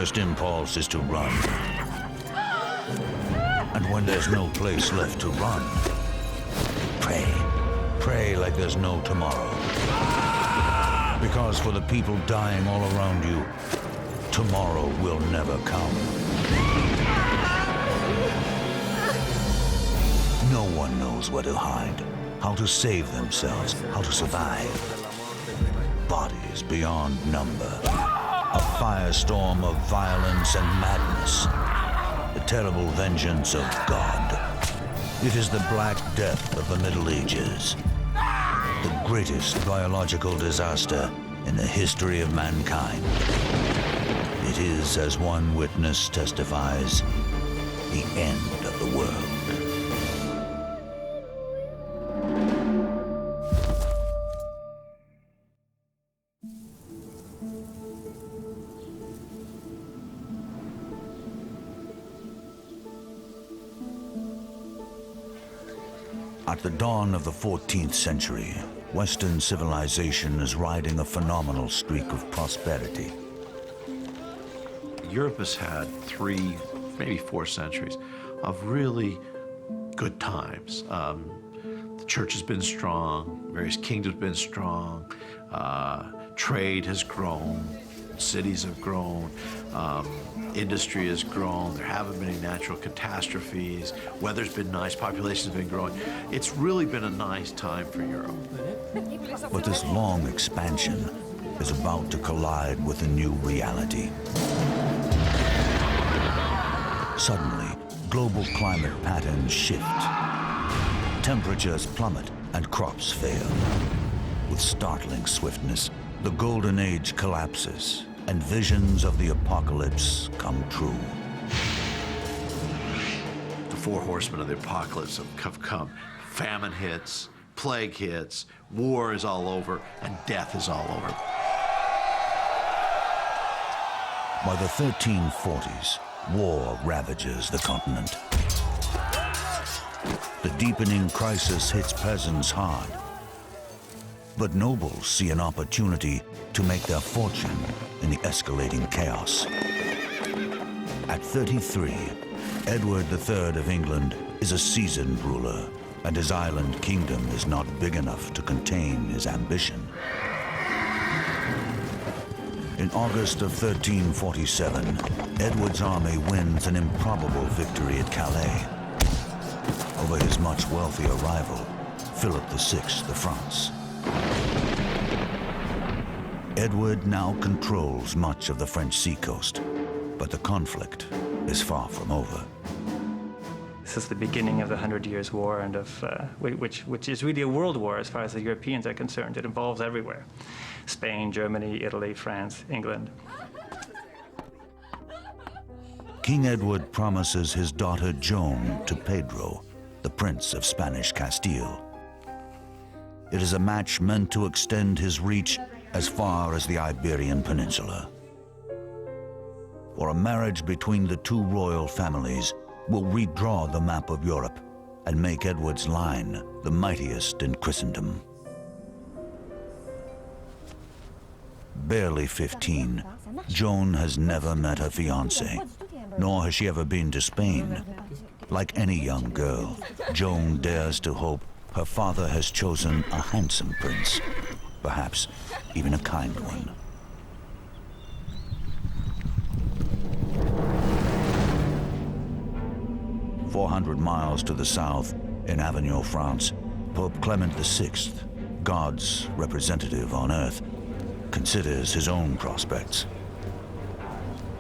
first impulse is to run. And when there's no place left to run, pray. Pray like there's no tomorrow. Because for the people dying all around you, tomorrow will never come. No one knows where to hide, how to save themselves, how to survive. Bodies beyond number. A firestorm of violence and madness. The terrible vengeance of God. It is the Black Death of the Middle Ages. The greatest biological disaster in the history of mankind. It is, as one witness testifies, the end of the world. At the dawn of the 14th century, Western civilization is riding a phenomenal streak of prosperity. Europe has had 3, maybe 4 centuries of really good times. The church has been strong, various kingdoms have been strong, trade has grown, cities have grown, industry has grown, there haven't been any natural catastrophes, weather's been nice, population's been growing. It's really been a nice time for Europe. But this long expansion is about to collide with a new reality. Suddenly, global climate patterns shift. Temperatures plummet and crops fail. With startling swiftness, the Golden Age collapses and visions of the apocalypse come true. The 4 horsemen of the apocalypse have come. Famine hits, plague hits, war is all over, and death is all over. By the 1340s, war ravages the continent. The deepening crisis hits peasants hard. But nobles see an opportunity to make their fortune in the escalating chaos. At 33, Edward III of England is a seasoned ruler, and his island kingdom is not big enough to contain his ambition. In August of 1347, Edward's army wins an improbable victory at Calais over his much wealthier rival, Philip VI of France. Edward now controls much of the French seacoast, but the conflict is far from over. This is the beginning of the 100 Years' War, and which is really a world war as far as the Europeans are concerned. It involves everywhere: Spain, Germany, Italy, France, England. King Edward promises his daughter Joan to Pedro, the Prince of Spanish Castile. It is a match meant to extend his reach as far as the Iberian Peninsula. For a marriage between the 2 royal families will redraw the map of Europe and make Edward's line the mightiest in Christendom. Barely 15, Joan has never met her fiancé, nor has she ever been to Spain. Like any young girl, Joan dares to hope her father has chosen a handsome prince, perhaps even a kind one. " 400 miles to the south, in Avignon, France, Pope Clement VI, God's representative on earth, considers his own prospects.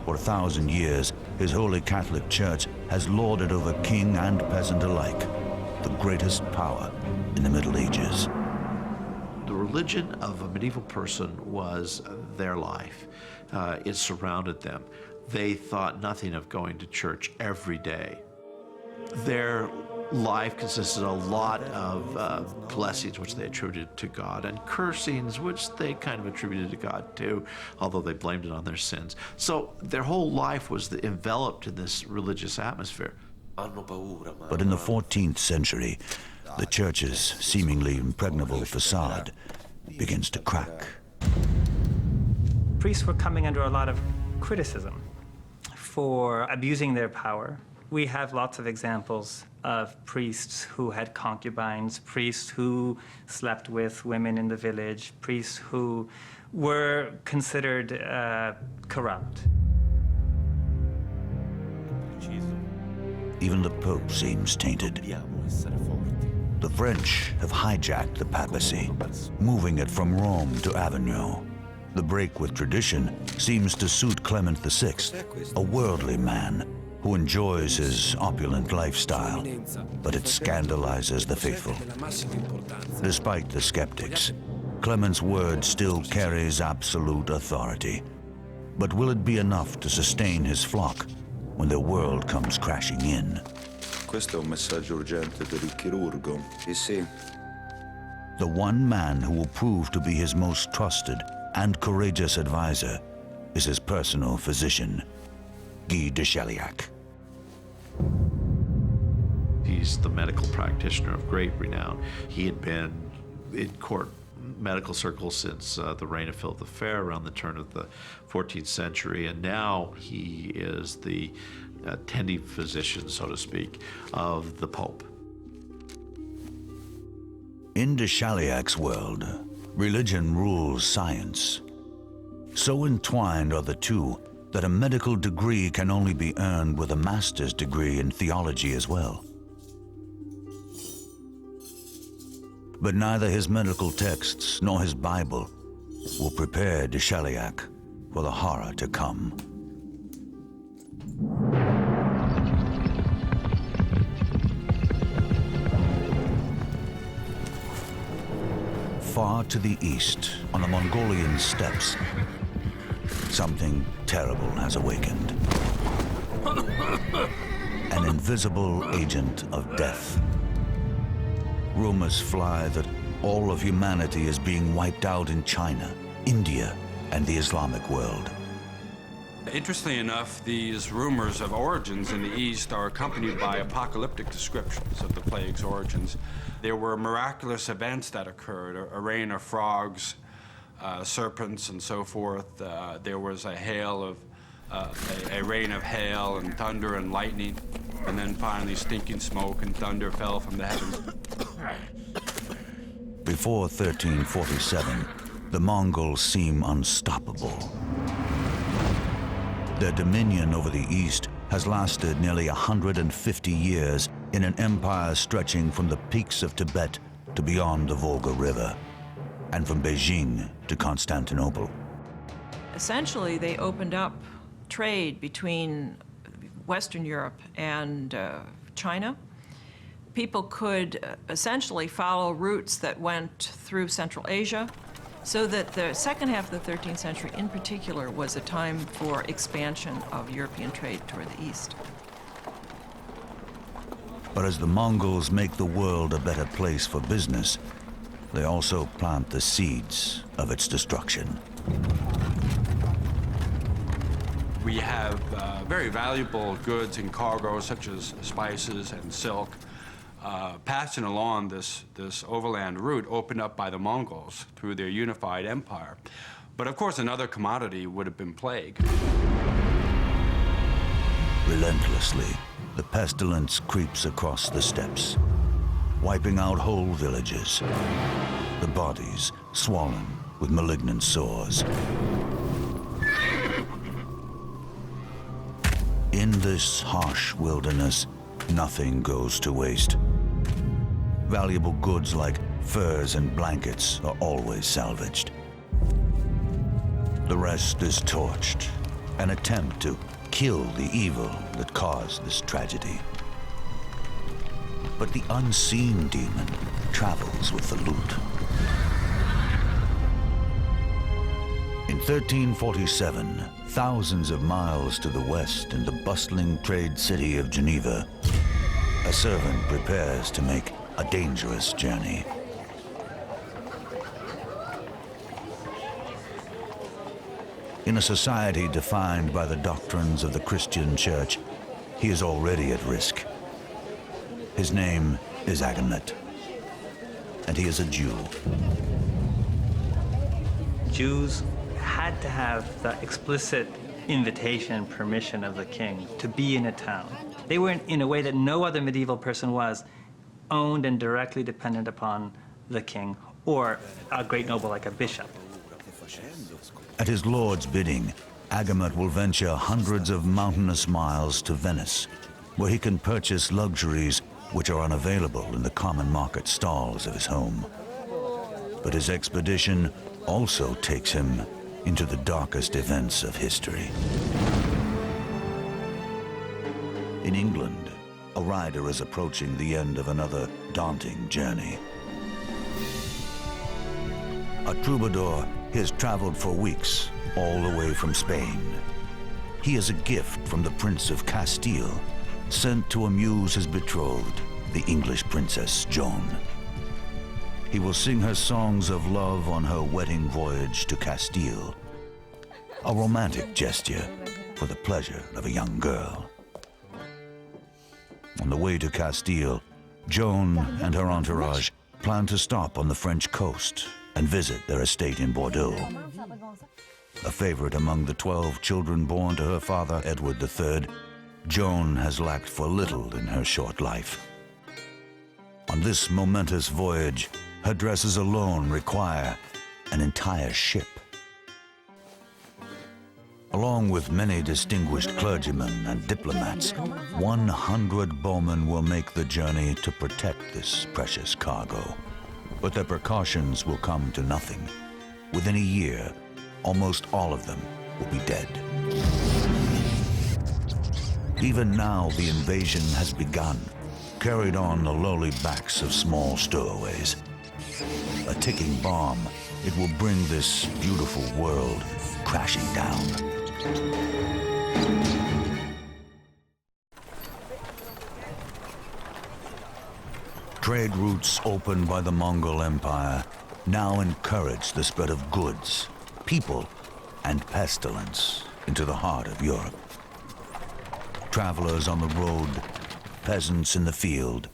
For 1,000 years, his Holy Catholic Church has lorded over king and peasant alike, the greatest power in the Middle Ages. The religion of a medieval person was their life. It surrounded them. They thought nothing of going to church every day. Their life consisted of a lot of blessings which they attributed to God, and cursings which they kind of attributed to God too, although they blamed it on their sins. So their whole life was enveloped in this religious atmosphere. But in the 14th century, the church's seemingly impregnable facade begins to crack. Priests were coming under a lot of criticism. for abusing their power. We have lots of examples of priests who had concubines, priests who slept with women in the village, priests who were considered corrupt. Even the Pope seems tainted. The French have hijacked the papacy, moving it from Rome to Avignon. The break with tradition seems to suit Clement VI, a worldly man who enjoys his opulent lifestyle, but it scandalizes the faithful. Despite the skeptics, Clement's word still carries absolute authority. But will it be enough to sustain his flock when the world comes crashing in? Questo è un messaggio urgente per il chirurgo. Sì. The one man who will prove to be his most trusted and courageous advisor is his personal physician, Guy de Chauliac. He's the medical practitioner of great renown. He had been in court medical circles since the reign of Philip the Fair around the turn of the 14th century, and now he is the attending physician, so to speak, of the Pope. In de Chauliac's world, religion rules science. So entwined are the two that a medical degree can only be earned with a master's degree in theology as well. But neither his medical texts nor his Bible will prepare de Chauliac for the horror to come. Far to the east, on the Mongolian steppes, something terrible has awakened. An invisible agent of death. Rumors fly that all of humanity is being wiped out in China, India, and the Islamic world. Interestingly enough, these rumors of origins in the East are accompanied by apocalyptic descriptions of the plague's origins. There were miraculous events that occurred, a rain of frogs, serpents, and so forth. There was a rain of hail and thunder and lightning, and then finally stinking smoke and thunder fell from the heavens. Before 1347, the Mongols seem unstoppable. Their dominion over the East has lasted nearly 150 years in an empire stretching from the peaks of Tibet to beyond the Volga River, and from Beijing to Constantinople. Essentially, they opened up trade between Western Europe and China. People could essentially follow routes that went through Central Asia, so that the second half of the 13th century in particular was a time for expansion of European trade toward the east. But as the Mongols make the world a better place for business, they also plant the seeds of its destruction. We have very valuable goods and cargo, such as spices and silk, passing along this overland route opened up by the Mongols through their unified empire. But of course, another commodity would have been plague. Relentlessly, the pestilence creeps across the steppes, wiping out whole villages, the bodies swollen with malignant sores. In this harsh wilderness, nothing goes to waste. Valuable goods like furs and blankets are always salvaged. The rest is torched, an attempt to kill the evil that caused this tragedy. But the unseen demon travels with the loot. In 1347, thousands of miles to the west in the bustling trade city of Geneva, a servant prepares to make a dangerous journey. In a society defined by the doctrines of the Christian Church, he is already at risk. His name is Agamett, and he is a Jew. Jews had to have the explicit invitation and permission of the king to be in a town. They were, in a way that no other medieval person was, owned and directly dependent upon the king or a great noble like a bishop. At his lord's bidding, Agamot will venture hundreds of mountainous miles to Venice, where he can purchase luxuries which are unavailable in the common market stalls of his home. But his expedition also takes him into the darkest events of history. In England, a rider is approaching the end of another daunting journey. A troubadour, he has traveled for weeks, all the way from Spain. He is a gift from the Prince of Castile, sent to amuse his betrothed, the English Princess Joan. He will sing her songs of love on her wedding voyage to Castile, a romantic gesture for the pleasure of a young girl. On the way to Castile, Joan and her entourage plan to stop on the French coast and visit their estate in Bordeaux. A favorite among the 12 children born to her father, Edward III, Joan has lacked for little in her short life. On this momentous voyage, her dresses alone require an entire ship. Along with many distinguished clergymen and diplomats, 100 bowmen will make the journey to protect this precious cargo. But their precautions will come to nothing. Within a year, almost all of them will be dead. Even now, the invasion has begun, carried on the lowly backs of small stowaways. A ticking bomb, it will bring this beautiful world crashing down. Trade routes opened by the Mongol Empire now encourage the spread of goods, people, and pestilence into the heart of Europe. Travelers on the road, peasants in the field,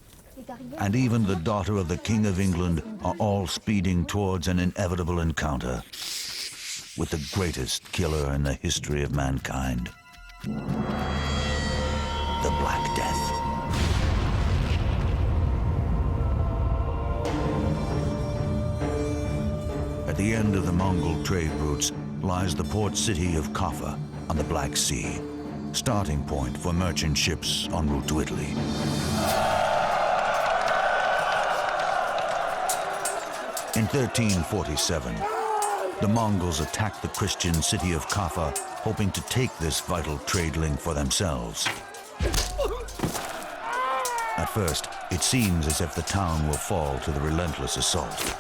and even the daughter of the King of England are all speeding towards an inevitable encounter with the greatest killer in the history of mankind, the Black Death. At the end of the Mongol trade routes lies the port city of Kaffa on the Black Sea, starting point for merchant ships en route to Italy. In 1347, the Mongols attacked the Christian city of Kaffa, hoping to take this vital trade link for themselves. At first, it seems as if the town will fall to the relentless assault.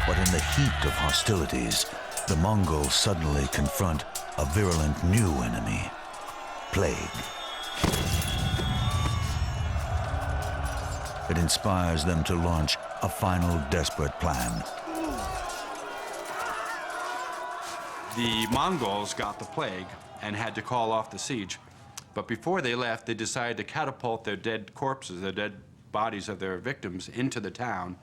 But in the heat of hostilities, the Mongols suddenly confront a virulent new enemy, plague. It inspires them to launch a final desperate plan. The Mongols got the plague and had to call off the siege. But before they left, they decided to catapult their dead corpses, their dead bodies of their victims, into the town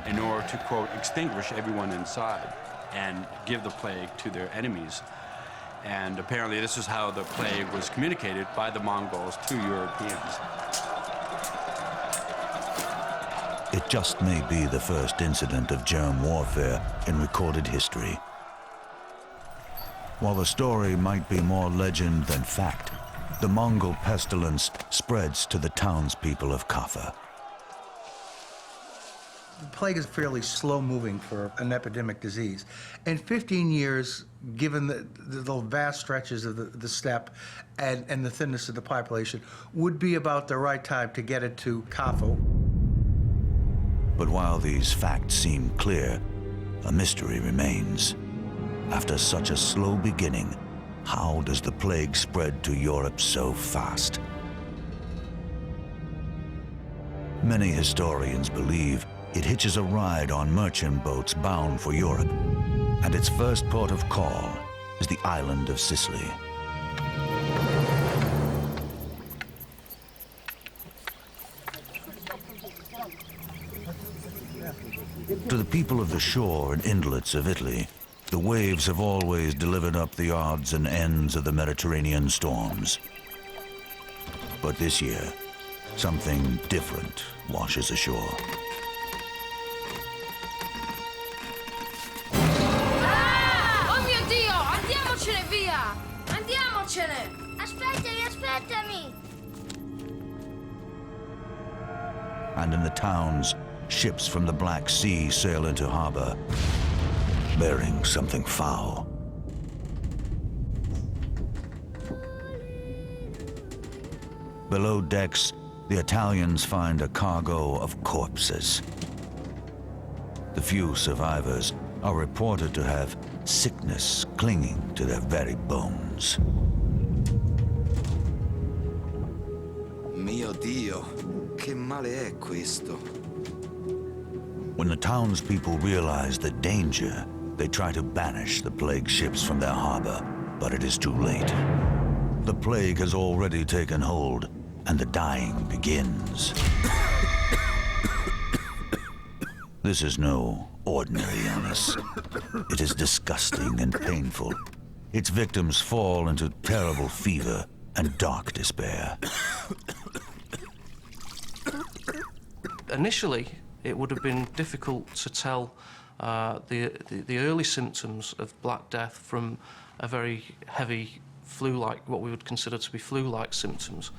in order to, quote, extinguish everyone inside and give the plague to their enemies. And apparently this is how the plague was communicated by the Mongols to Europeans. It just may be the first incident of germ warfare in recorded history. While the story might be more legend than fact, the Mongol pestilence spreads to the townspeople of Kaffa. The plague is fairly slow-moving for an epidemic disease. In 15 years, given the vast stretches of the steppe and the thinness of the population, would be about the right time to get it to Kaffa. But while these facts seem clear, a mystery remains. After such a slow beginning, how does the plague spread to Europe so fast? Many historians believe it hitches a ride on merchant boats bound for Europe, and its first port of call is the island of Sicily. To the people of the shore and inlets of Italy, The waves have always delivered up the odds and ends of the Mediterranean storms. But this year, something different washes ashore. Oh mio Dio! Andiamocene via! Andiamocene! Aspettami! And in the towns, ships from the Black Sea sail into harbor, bearing something foul. Below decks, the Italians find a cargo of corpses. The few survivors are reported to have sickness clinging to their very bones. Mio Dio, che male è questo? When the townspeople realize the danger, they try to banish the plague ships from their harbor, but it is too late. The plague has already taken hold, and the dying begins. This is no ordinary illness. It is disgusting and painful. Its victims fall into terrible fever and dark despair. Initially, it would have been difficult to tell the early symptoms of Black Death from a very heavy flu-like, what we would consider to be flu-like symptoms,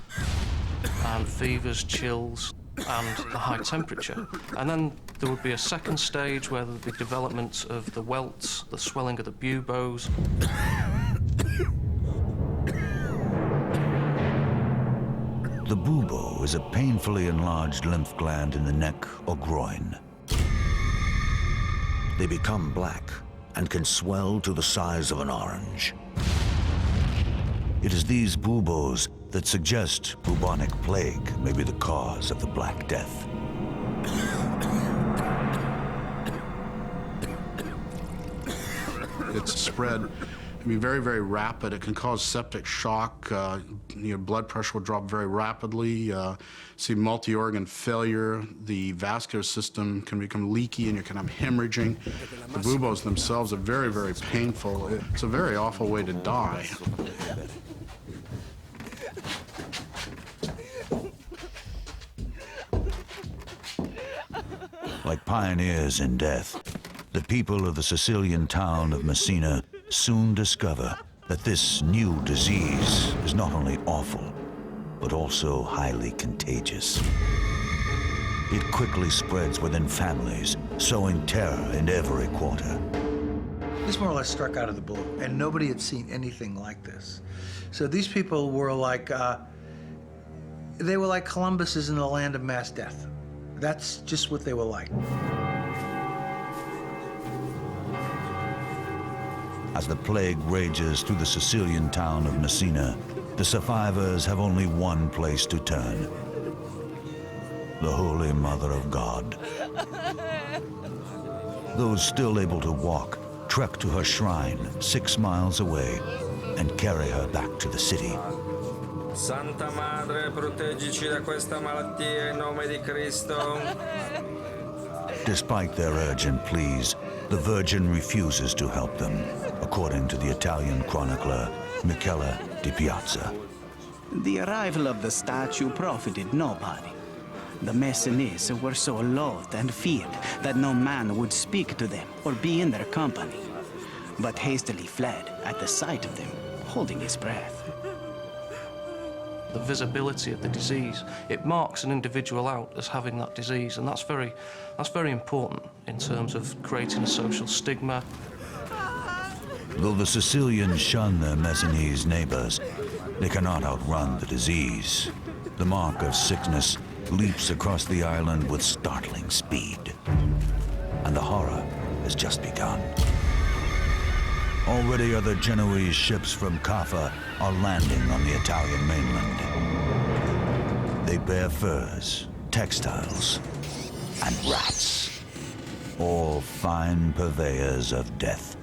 and fevers, chills, and the high temperature. And then there would be a second stage where there would be development of the welts, the swelling of the buboes. The bubo is a painfully enlarged lymph gland in the neck or groin. They become black and can swell to the size of an orange. It is these buboes that suggest bubonic plague may be the cause of the Black Death. Its spread can be very, very rapid. It can cause septic shock. Your blood pressure will drop very rapidly. See multi-organ failure. The vascular system can become leaky and you can have hemorrhaging. The buboes themselves are very, very painful. It's a very awful way to die. Like pioneers in death, the people of the Sicilian town of Messina soon discover that this new disease is not only awful, but also highly contagious. It quickly spreads within families, sowing terror in every quarter. This more or less struck out of the blue, and nobody had seen anything like this. So these people were like, they were like Columbus is in the land of mass death. That's just what they were like. As the plague rages through the Sicilian town of Messina, the survivors have only one place to turn: the Holy Mother of God. Those still able to walk trek to her shrine 6 miles away and carry her back to the city. Santa Madre, proteggici da questa malattia in nome di Cristo. Despite their urgent pleas, the Virgin refuses to help them, according to the Italian chronicler Michele di Piazza. The arrival of the statue profited nobody. The Messinese were so loathed and feared that no man would speak to them or be in their company, but hastily fled at the sight of them, holding his breath. The visibility of the disease, it marks an individual out as having that disease, and that's very important in terms of creating a social stigma. Though the Sicilians shun their Messinese neighbors, they cannot outrun the disease. The mark of sickness leaps across the island with startling speed. And the horror has just begun. Already other Genoese ships from Caffa are landing on the Italian mainland. They bear furs, textiles, and rats, all fine purveyors of death.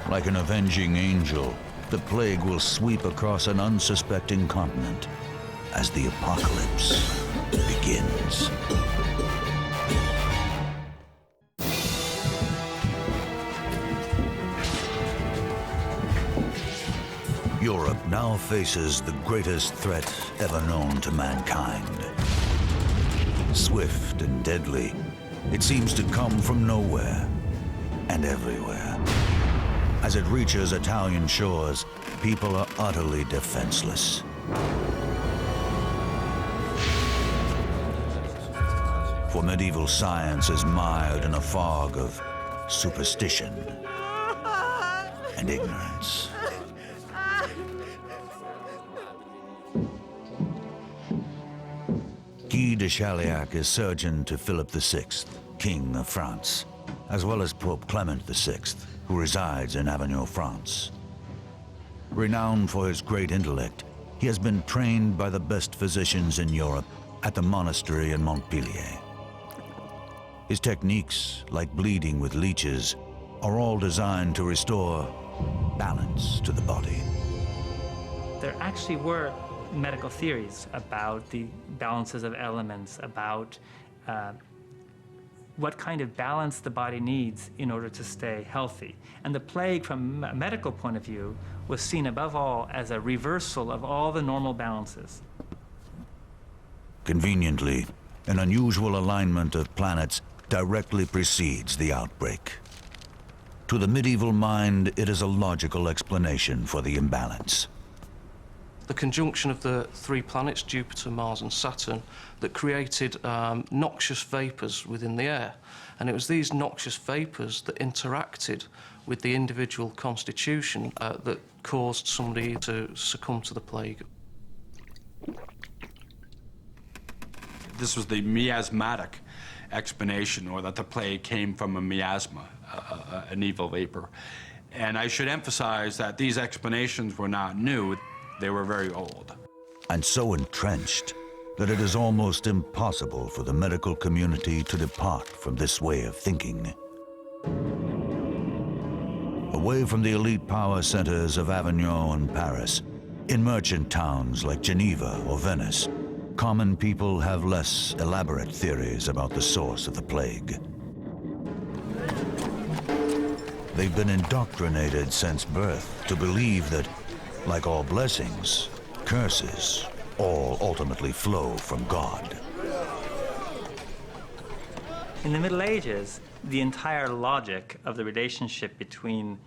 Like an avenging angel, the plague will sweep across an unsuspecting continent as the apocalypse begins. Europe now faces the greatest threat ever known to mankind. Swift and deadly, it seems to come from nowhere and everywhere. As it reaches Italian shores, people are utterly defenseless. For medieval science is mired in a fog of superstition and ignorance. Guy de Chauliac is surgeon to Philip VI, King of France, as well as Pope Clement VI, who resides in Avignon, France. Renowned for his great intellect, he has been trained by the best physicians in Europe at the monastery in Montpellier. His techniques, like bleeding with leeches, are all designed to restore balance to the body. There actually were medical theories about the balances of elements, about what kind of balance the body needs in order to stay healthy. And the plague, from a medical point of view, was seen above all as a reversal of all the normal balances. Conveniently, an unusual alignment of planets directly precedes the outbreak. To the medieval mind, it is a logical explanation for the imbalance. The conjunction of the three planets, Jupiter, Mars and Saturn, that created noxious vapors within the air. And it was these noxious vapors that interacted with the individual constitution that caused somebody to succumb to the plague. This was the miasmatic explanation, or that the plague came from a miasma, an evil vapor. And I should emphasize that these explanations were not new. They were very old. And so entrenched that it is almost impossible for the medical community to depart from this way of thinking. Away from the elite power centers of Avignon and Paris, in merchant towns like Geneva or Venice, common people have less elaborate theories about the source of the plague. They've been indoctrinated since birth to believe that, like all blessings, curses all ultimately flow from God. In the Middle Ages, the entire logic of the relationship between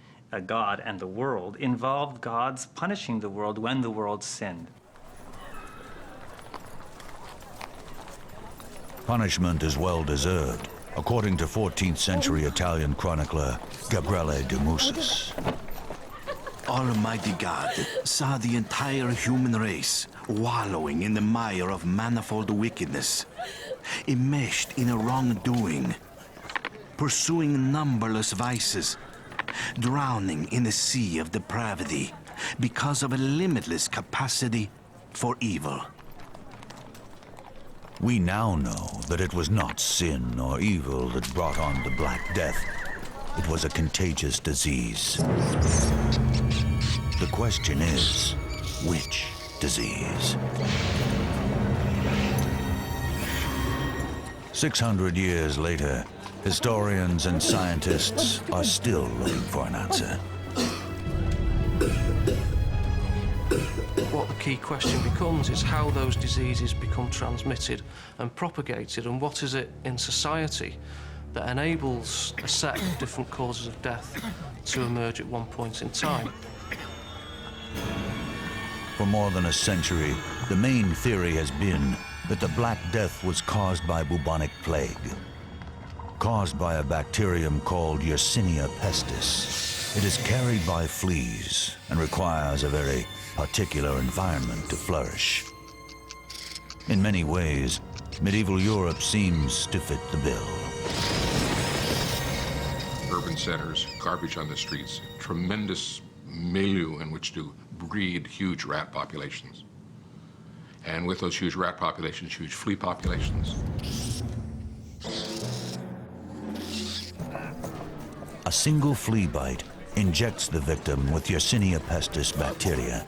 God and the world involved God's punishing the world when the world sinned. Punishment is well deserved, according to 14th century Italian chronicler Gabriele de Mussis. Almighty God saw the entire human race wallowing in the mire of manifold wickedness, enmeshed in a wrongdoing, pursuing numberless vices, drowning in the sea of depravity because of a limitless capacity for evil. We now know that it was not sin or evil that brought on the Black Death. It was a contagious disease. The question is, which disease? 600 years later, historians and scientists are still looking for an answer. What the key question becomes is how those diseases become transmitted and propagated, and what is it in society that enables a set of different causes of death to emerge at one point in time. For more than a century, the main theory has been that the Black Death was caused by bubonic plague, caused by a bacterium called Yersinia pestis. It is carried by fleas and requires a very particular environment to flourish. In many ways, medieval Europe seems to fit the bill. Urban centers, garbage on the streets, tremendous milieu in which to breed huge rat populations. And with those huge rat populations, huge flea populations. A single flea bite injects the victim with Yersinia pestis bacteria.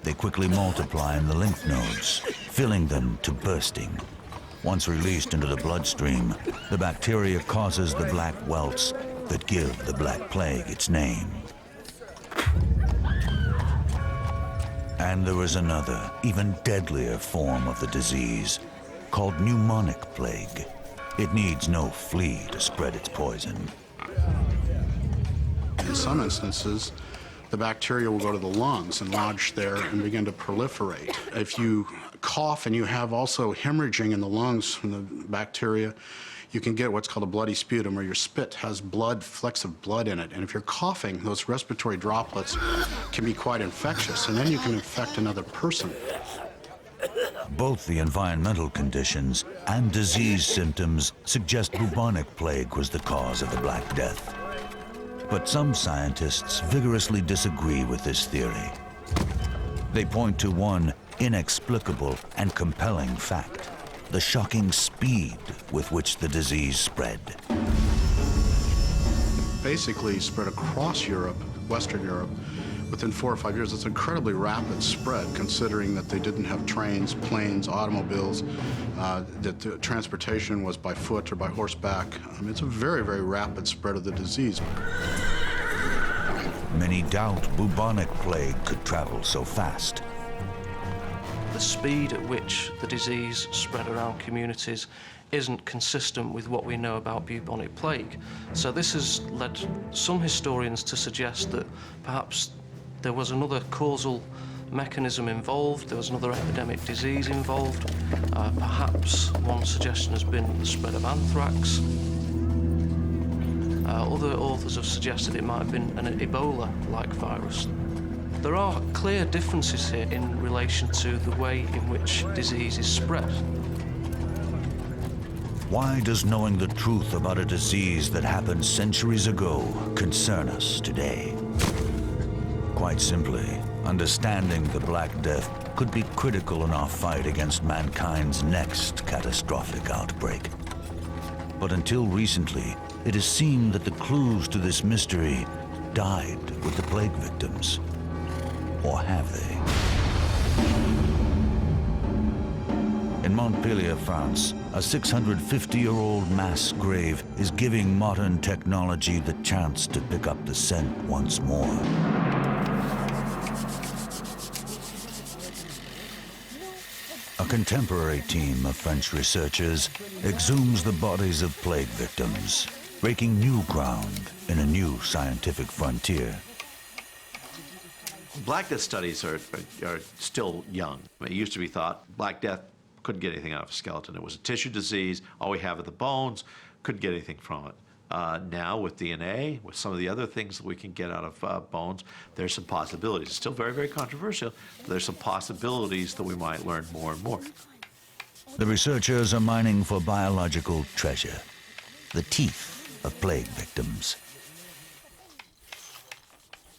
They quickly multiply in the lymph nodes, filling them to bursting. Once released into the bloodstream, the bacteria causes the black welts that give the Black Plague its name. And there is another, even deadlier form of the disease, called pneumonic plague. It needs no flea to spread its poison. In some instances, the bacteria will go to the lungs and lodge there and begin to proliferate. If you cough and you have also hemorrhaging in the lungs from the bacteria, you can get what's called a bloody sputum, or your spit has blood, flecks of blood in it. And if you're coughing, those respiratory droplets can be quite infectious, and then you can infect another person. Both the environmental conditions and disease symptoms suggest bubonic plague was the cause of the Black Death. But some scientists vigorously disagree with this theory. They point to one inexplicable and compelling fact: the shocking speed with which the disease spread. Basically spread across Europe, Western Europe, within 4 or 5 years. It's incredibly rapid spread, considering that they didn't have trains, planes, automobiles, that the transportation was by foot or by horseback. I mean, it's a very, very rapid spread of the disease. Many doubt bubonic plague could travel so fast. The speed at which the disease spread around communities isn't consistent with what we know about bubonic plague. So this has led some historians to suggest that perhaps there was another causal mechanism involved, there was another epidemic disease involved. Perhaps one suggestion has been the spread of anthrax. Other authors have suggested it might have been an Ebola-like virus. There are clear differences here in relation to the way in which disease is spread. Why does knowing the truth about a disease that happened centuries ago concern us today? Quite simply, understanding the Black Death could be critical in our fight against mankind's next catastrophic outbreak. But until recently, it has seemed that the clues to this mystery died with the plague victims. Or have they? In Montpellier, France, a 650-year-old mass grave is giving modern technology the chance to pick up the scent once more. A contemporary team of French researchers exhumes the bodies of plague victims, breaking new ground in a new scientific frontier. Black Death studies are still young. It used to be thought Black Death couldn't get anything out of a skeleton. It was a tissue disease. All we have are the bones. Couldn't get anything from it. Now with DNA, with some of the other things that we can get out of bones, there's some possibilities. It's still very, very controversial, but there's some possibilities that we might learn more and more. The researchers are mining for biological treasure, the teeth of plague victims.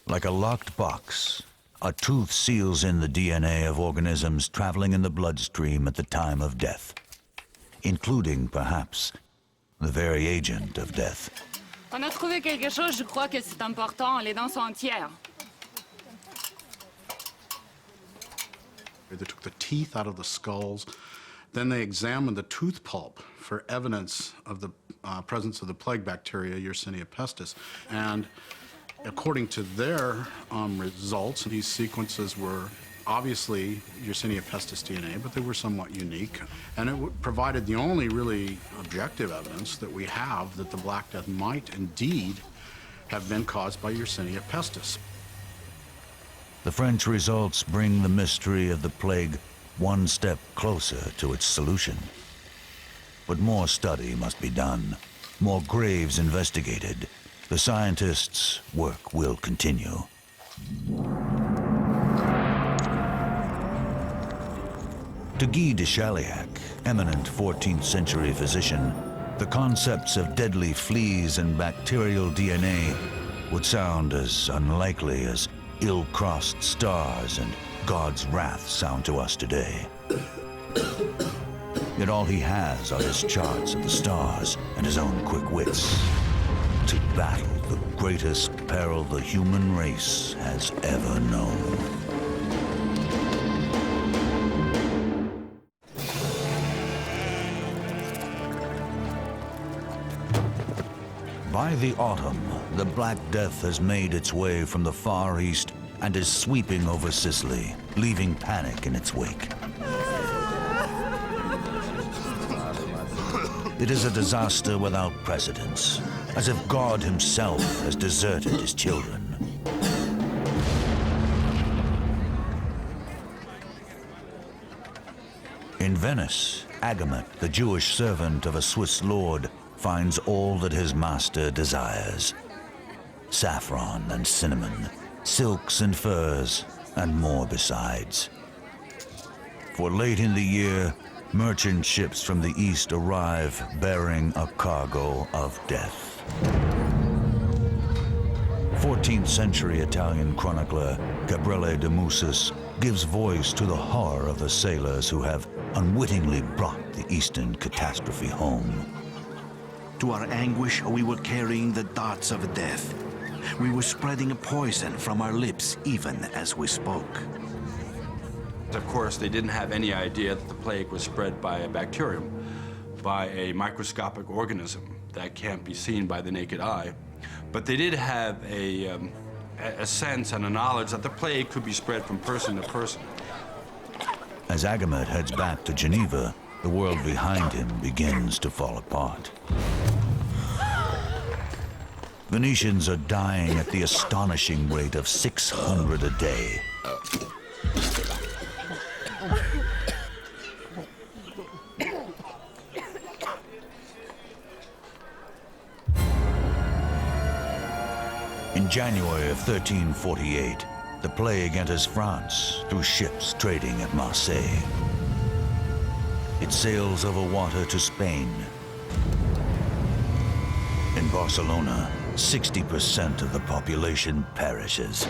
Like a locked box, a tooth seals in the DNA of organisms traveling in the bloodstream at the time of death, including, perhaps, the very agent of death. On a trouvé quelque chose, je crois que c'est important. Les dents sont entières. They took the teeth out of the skulls. Then they examined the tooth pulp for evidence of the presence of the plague bacteria, Yersinia pestis. And according to their results, these sequences were obviously Yersinia pestis DNA, but they were somewhat unique. And it provided the only really objective evidence that we have that the Black Death might indeed have been caused by Yersinia pestis. The French results bring the mystery of the plague one step closer to its solution. But more study must be done, more graves investigated. The scientists' work will continue. To Guy de Chauliac, eminent 14th century physician, the concepts of deadly fleas and bacterial DNA would sound as unlikely as ill-crossed stars and God's wrath sound to us today. Yet all he has are his charts of the stars and his own quick wits to battle the greatest peril the human race has ever known. By the autumn, the Black Death has made its way from the Far East and is sweeping over Sicily, leaving panic in its wake. It is a disaster without precedents, as if God himself has deserted his children. In Venice, Agamot, the Jewish servant of a Swiss lord, finds all that his master desires: saffron and cinnamon, silks and furs, and more besides. For late in the year, merchant ships from the east arrive bearing a cargo of death. 14th century Italian chronicler Gabriele de Mussis gives voice to the horror of the sailors who have unwittingly brought the eastern catastrophe home. To our anguish, we were carrying the darts of death. We were spreading a poison from our lips even as we spoke. Of course, they didn't have any idea that the plague was spread by a bacterium, by a microscopic organism that can't be seen by the naked eye. But they did have a sense and a knowledge that the plague could be spread from person to person. As Agamot heads back to Geneva, the world behind him begins to fall apart. Venetians are dying at the astonishing rate of 600 a day. In January of 1348, the plague enters France through ships trading at Marseille. It sails over water to Spain. In Barcelona, 60% of the population perishes.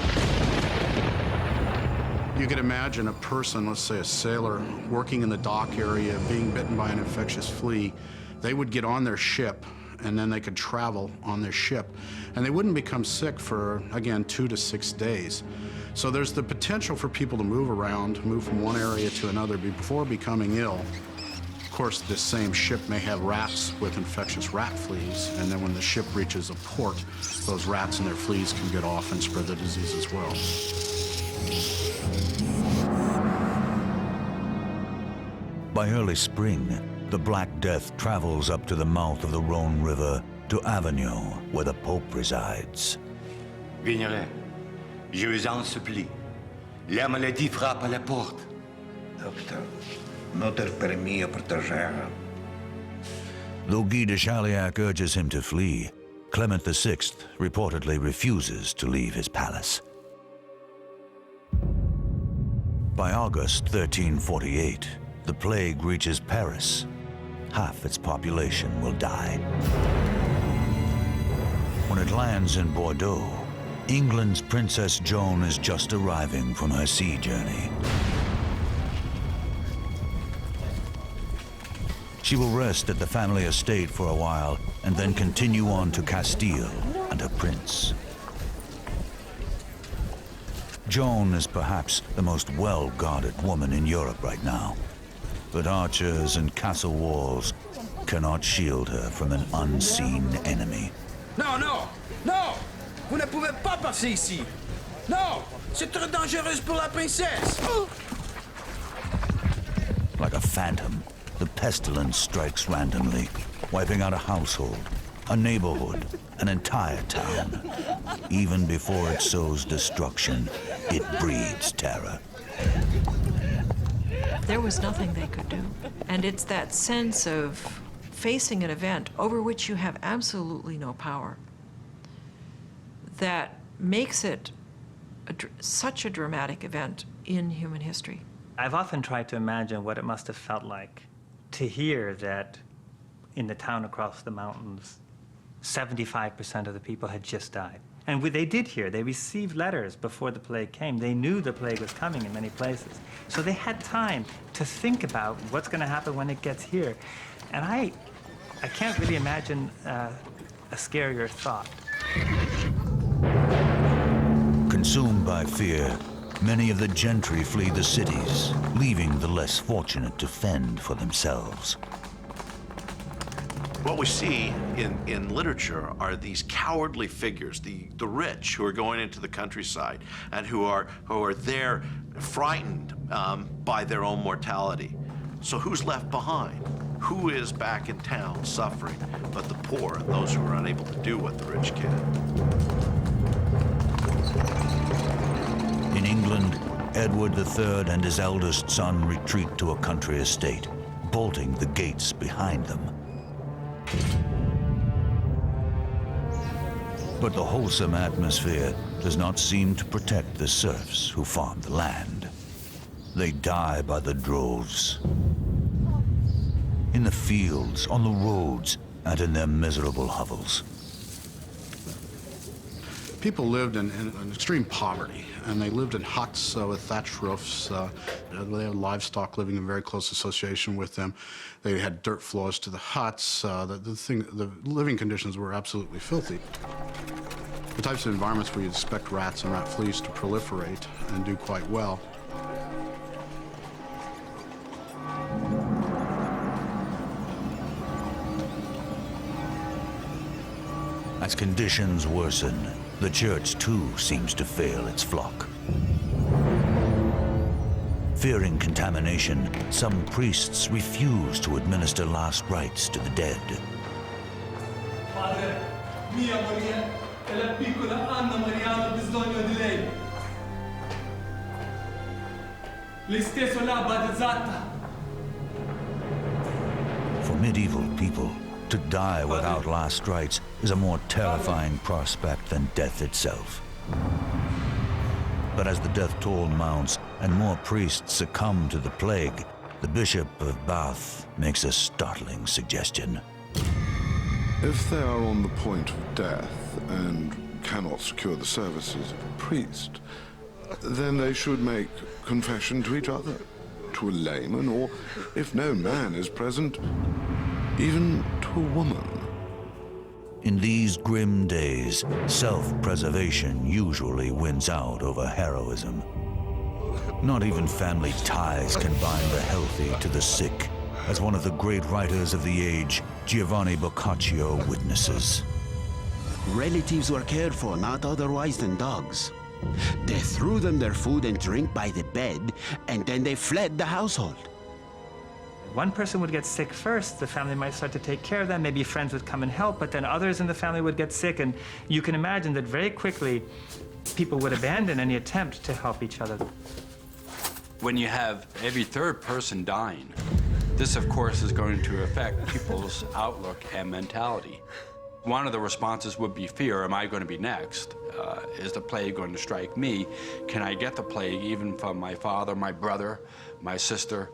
You could imagine a person, let's say a sailor, working in the dock area, being bitten by an infectious flea. They would get on their ship, and then they could travel on their ship. And they wouldn't become sick for, again, 2 to 6 days. So there's the potential for people to move around, move from one area to another before becoming ill. Of course, this same ship may have rats with infectious rat fleas, and then when the ship reaches a port, those rats and their fleas can get off and spread the disease as well. By early spring, the Black Death travels up to the mouth of the Rhone River to Avignon, where the Pope resides. Vignerin, je vous en supplie. La maladie frappe à la porte. Docteur, notre permis protéger. Though Guy de Chauliac urges him to flee, Clement VI reportedly refuses to leave his palace. By August 1348, the plague reaches Paris. Half its population will die. When it lands in Bordeaux, England's Princess Joan is just arriving from her sea journey. She will rest at the family estate for a while and then continue on to Castile and her prince. Joan is perhaps the most well-guarded woman in Europe right now, but archers and castle walls cannot shield her from an unseen enemy. Non, non, non! Vous ne pouvez pas passer ici! Non! C'est trop dangereux pour la princesse! Like a phantom, the pestilence strikes randomly, wiping out a household, a neighborhood, an entire town. Even before it sows destruction, it breeds terror. There was nothing they could do. And it's that sense of facing an event over which you have absolutely no power that makes it such a dramatic event in human history. I've often tried to imagine what it must have felt like to hear that in the town across the mountains, 75% of the people had just died. And they did hear, they received letters before the plague came. They knew the plague was coming in many places. So they had time to think about what's going to happen when it gets here. And I can't really imagine a scarier thought. Consumed by fear, many of the gentry flee the cities, leaving the less fortunate to fend for themselves. What we see in literature are these cowardly figures, the rich who are going into the countryside and who are there frightened by their own mortality. So who's left behind? Who is back in town suffering but the poor and those who are unable to do what the rich can? In England, Edward III and his eldest son retreat to a country estate, bolting the gates behind them. But the wholesome atmosphere does not seem to protect the serfs who farm the land. They die by the droves. In the fields, on the roads, and in their miserable hovels. People lived in extreme poverty, and they lived in huts with thatched roofs. They had livestock living in very close association with them. They had dirt floors to the huts. The living conditions were absolutely filthy. The types of environments where you'd expect rats and rat fleas to proliferate and do quite well. As conditions worsen, the church too seems to fail its flock. Fearing contamination, some priests refuse to administer last rites to the dead. Padre, mia Maria e la piccola Anna Mariano bisogno di lei. Lei stesso l'ha battezzata. For medieval people, to die without last rites is a more terrifying prospect than death itself. But as the death toll mounts and more priests succumb to the plague, the Bishop of Bath makes a startling suggestion. If they are on the point of death and cannot secure the services of a priest, then they should make confession to each other, to a layman, or, if no man is present, even to a woman. In these grim days, self-preservation usually wins out over heroism. Not even family ties can bind the healthy to the sick, as one of the great writers of the age, Giovanni Boccaccio, witnesses. Relatives were cared for not otherwise than dogs. They threw them their food and drink by the bed, and then they fled the household. One person would get sick first, the family might start to take care of them, maybe friends would come and help, but then others in the family would get sick, and you can imagine that very quickly people would abandon any attempt to help each other. When you have every third person dying, this of course is going to affect people's outlook and mentality. One of the responses would be fear. Am I going to be next? Is the plague going to strike me? Can I get the plague even from my father, my brother, my sister?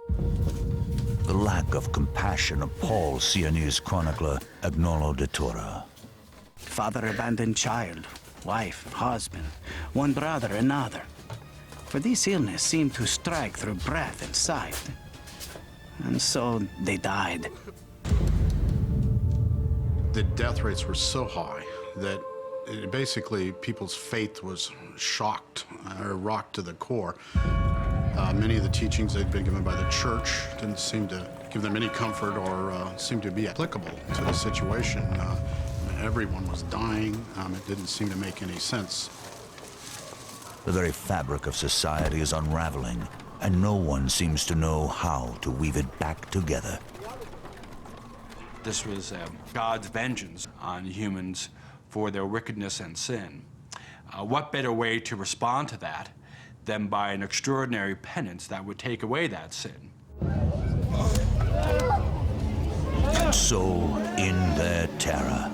The lack of compassion appalls Sienese chronicler Agnolo de Tora. Father abandoned child, wife, husband, one brother, another. For this illness seemed to strike through breath and sight. And so they died. The death rates were so high that basically people's faith was shocked or rocked to the core. Many of the teachings they'd been given by the church didn't seem to give them any comfort or seem to be applicable to the situation. Everyone was dying. It didn't seem to make any sense. The very fabric of society is unraveling, and no one seems to know how to weave it back together. This was God's vengeance on humans for their wickedness and sin. What better way to respond to that than by an extraordinary penance that would take away that sin? And so, in their terror,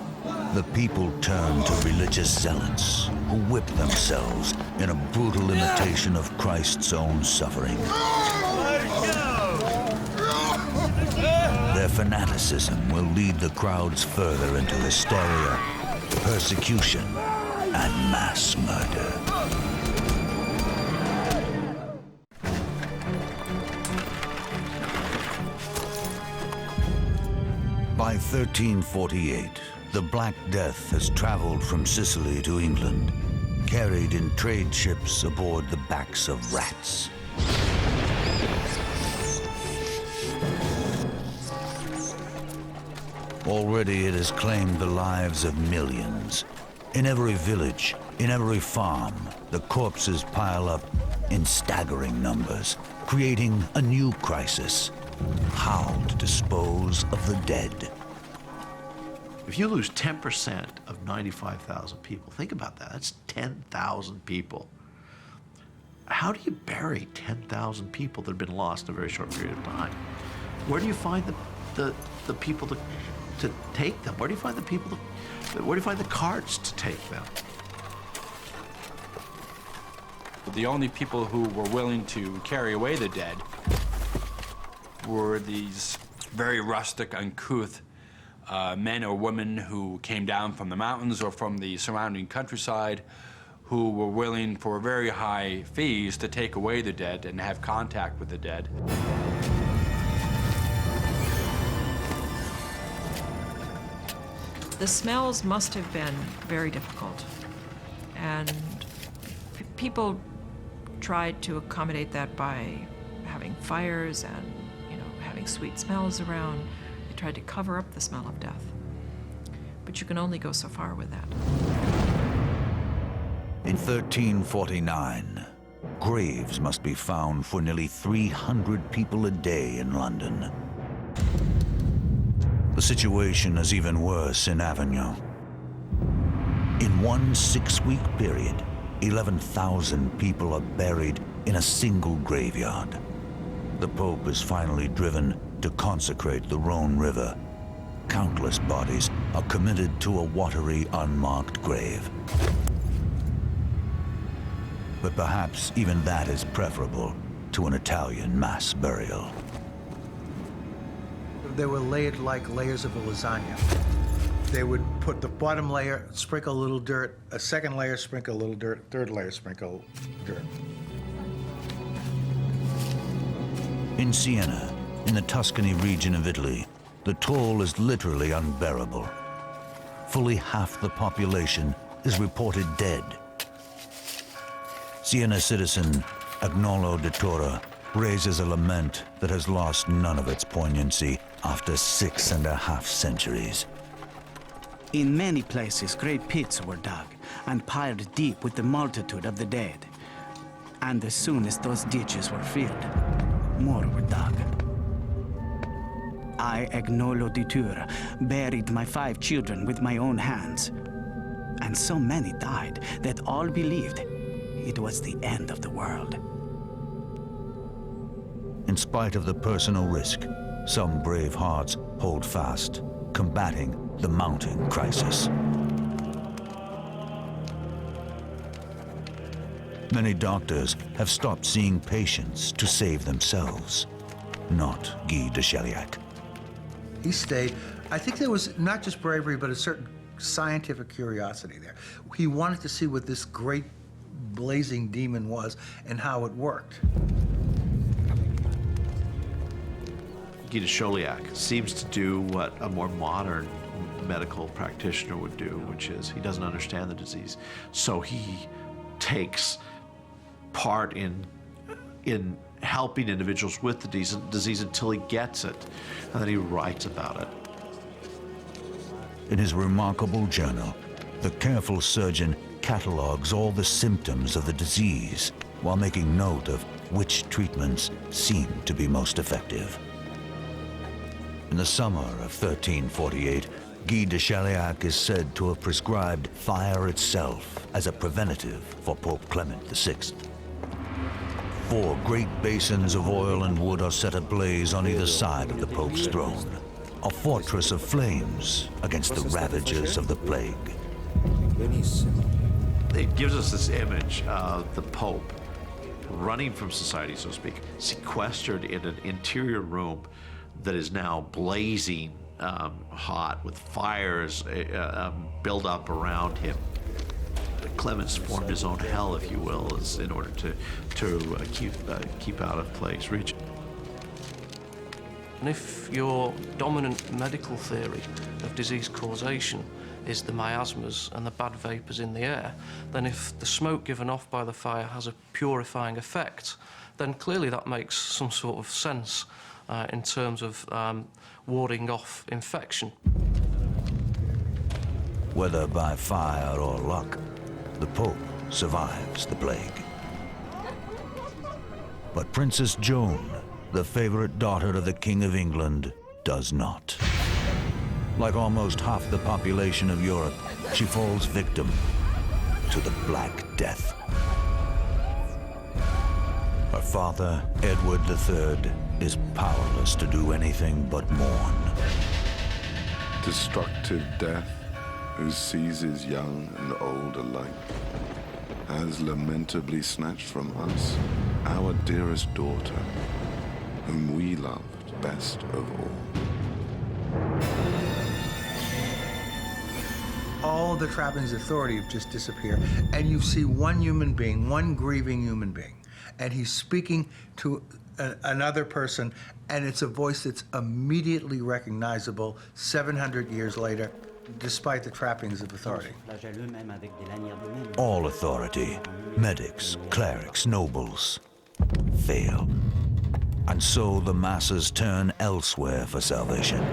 the people turn to religious zealots who whip themselves in a brutal imitation of Christ's own suffering. Their fanaticism will lead the crowds further into hysteria, persecution, and mass murder. By 1348, the Black Death has traveled from Sicily to England, carried in trade ships aboard the backs of rats. Already it has claimed the lives of millions. In every village, in every farm, the corpses pile up in staggering numbers, creating a new crisis: how to dispose of the dead. If you lose 10% of 95,000 people, think about that. That's 10,000 people. How do you bury 10,000 people that have been lost in a very short period of time? Where do you find the people to take them? Where do you find the people where do you find the carts to take them? The only people who were willing to carry away the dead were these very rustic, uncouth men or women who came down from the mountains or from the surrounding countryside, who were willing for very high fees to take away the dead and have contact with the dead. The smells must have been very difficult, and people tried to accommodate that by having fires and, having sweet smells around. They tried to cover up the smell of death, but you can only go so far with that. In 1349, graves must be found for nearly 300 people a day in London. The situation is even worse in Avignon. In one 6-week period, 11,000 people are buried in a single graveyard. The Pope is finally driven to consecrate the Rhone River. Countless bodies are committed to a watery, unmarked grave. But perhaps even that is preferable to an Italian mass burial. They were layered like layers of a lasagna. They would put the bottom layer, sprinkle a little dirt, a second layer, sprinkle a little dirt, third layer, sprinkle dirt. In Siena, in the Tuscany region of Italy, the toll is literally unbearable. Fully half the population is reported dead. Siena citizen Agnolo de Tora raises a lament that has lost none of its poignancy after 6.5 centuries. In many places, great pits were dug and piled deep with the multitude of the dead. And as soon as those ditches were filled, more were dug. I, Agnolo di Tura, buried my 5 children with my own hands. And so many died that all believed it was the end of the world. In spite of the personal risk, some brave hearts hold fast, combating the mounting crisis. Many doctors have stopped seeing patients to save themselves. Not Guy de Chauliac. He stayed. I think there was not just bravery, but a certain scientific curiosity there. He wanted to see what this great blazing demon was and how it worked. Guy de Chauliac seems to do what a more modern medical practitioner would do, which is he doesn't understand the disease. So he takes part in helping individuals with the disease until he gets it, and then he writes about it. In his remarkable journal, the careful surgeon catalogues all the symptoms of the disease while making note of which treatments seem to be most effective. In the summer of 1348, Guy de Chauliac is said to have prescribed fire itself as a preventative for Pope Clement VI. 4 great basins of oil and wood are set ablaze on either side of the Pope's throne, a fortress of flames against the ravages of the plague. It gives us this image of the Pope running from society, so to speak, sequestered in an interior room that is now blazing hot with fires built up around him. Clemens formed his own hell, if you will, in order to keep out of plague's reach. And if your dominant medical theory of disease causation is the miasmas and the bad vapours in the air, then if the smoke given off by the fire has a purifying effect, then clearly that makes some sort of sense. in terms of warding off infection. Whether by fire or luck, the Pope survives the plague. But Princess Joan, the favorite daughter of the King of England, does not. Like almost half the population of Europe, she falls victim to the Black Death. Her father, Edward III, is powerless to do anything but mourn. Destructive death, who seizes young and old alike, has lamentably snatched from us our dearest daughter, whom we loved best of all. All the trappings of authority have just disappeared, and you see one human being, one grieving human being, and he's speaking to another person, and it's a voice that's immediately recognizable 700 years later, despite the trappings of authority. All authority, medics, clerics, nobles, fail. And so the masses turn elsewhere for salvation.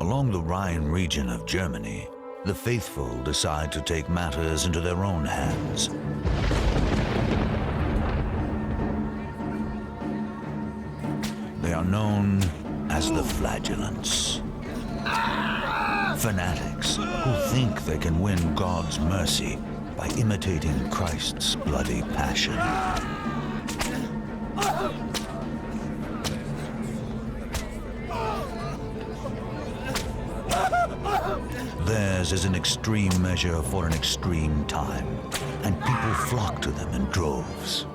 Along the Rhine region of Germany, the faithful decide to take matters into their own hands. They are known as the Flagellants. Fanatics who think they can win God's mercy by imitating Christ's bloody passion. Theirs is an extreme measure for an extreme time, and people flock to them in droves.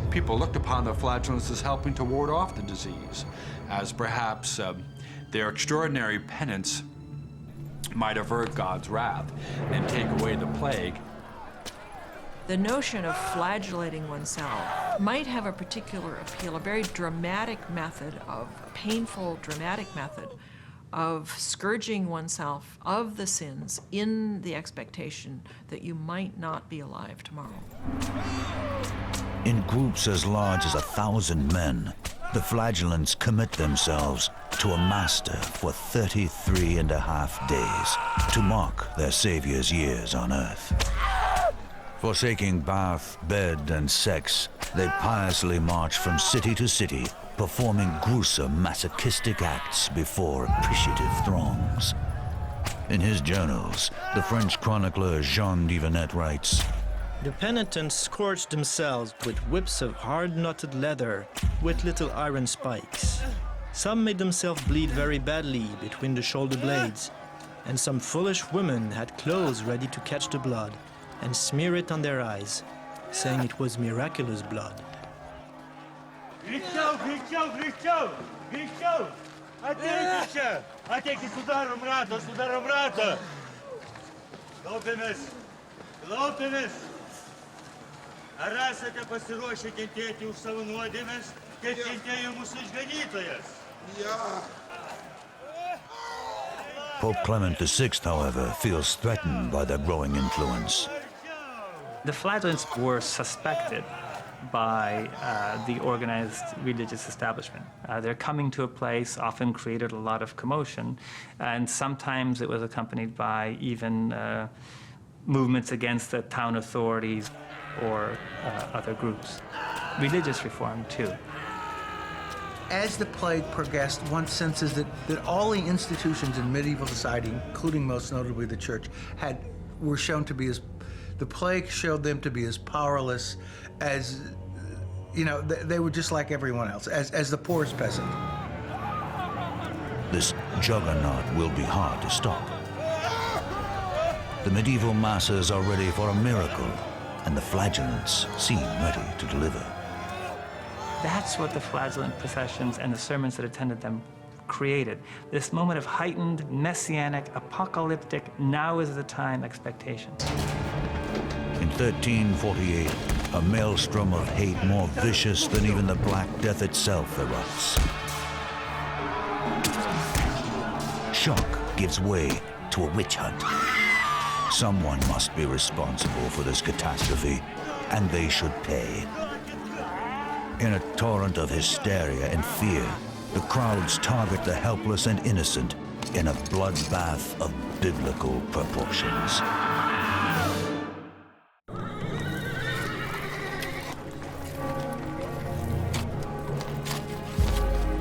People looked upon the Flagellants as helping to ward off the disease, as perhaps their extraordinary penance might avert God's wrath and take away the plague. The notion of flagellating oneself might have a particular appeal, a very dramatic method of, a painful, dramatic method of scourging oneself of the sins in the expectation that you might not be alive tomorrow. In groups as large as 1,000 men, the Flagellants commit themselves to a master for 33.5 days to mark their Savior's years on earth. Forsaking bath, bed, and sex, they piously march from city to city, performing gruesome masochistic acts before appreciative throngs. In his journals, the French chronicler Jean d'Yvennet writes, "The penitents scourged themselves with whips of hard-knotted leather with little iron spikes. Some made themselves bleed very badly between the shoulder blades, and some foolish women had clothes ready to catch the blood and smear it on their eyes, saying it was miraculous blood." Pope Clement VI, however, feels threatened by their growing influence. The Flagellants were suspected by the organized religious establishment. Their coming to a place often created a lot of commotion, and sometimes it was accompanied by even movements against the town authorities or other groups. Religious reform, too. As the plague progressed, one senses that all the institutions in medieval society, including most notably the church, were shown to be the plague showed them to be as powerless as, they were just like everyone else, as the poorest peasant. This juggernaut will be hard to stop. The medieval masses are ready for a miracle, and the Flagellants seem ready to deliver. That's what the flagellant processions and the sermons that attended them created. This moment of heightened, messianic, apocalyptic, now is the time expectation. In 1348, a maelstrom of hate more vicious than even the Black Death itself erupts. Shock gives way to a witch hunt. Someone must be responsible for this catastrophe, and they should pay. In a torrent of hysteria and fear, the crowds target the helpless and innocent in a bloodbath of biblical proportions.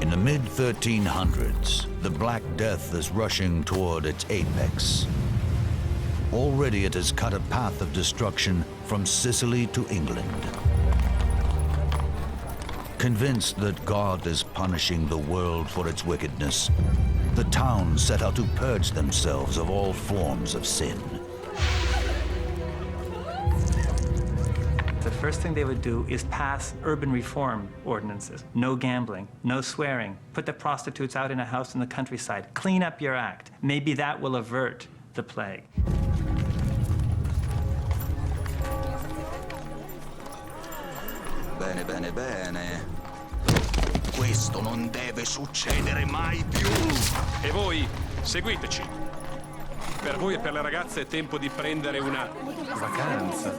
In the mid-1300s, the Black Death is rushing toward its apex. Already it has cut a path of destruction from Sicily to England. Convinced that God is punishing the world for its wickedness, the towns set out to purge themselves of all forms of sin. The first thing they would do is pass urban reform ordinances. No gambling, no swearing, put the prostitutes out in a house in the countryside, clean up your act. Maybe that will avert the plague. Bene, bene, bene. Questo non deve succedere mai più. E voi, seguiteci. Per voi e per le ragazze è tempo di prendere una vacanza.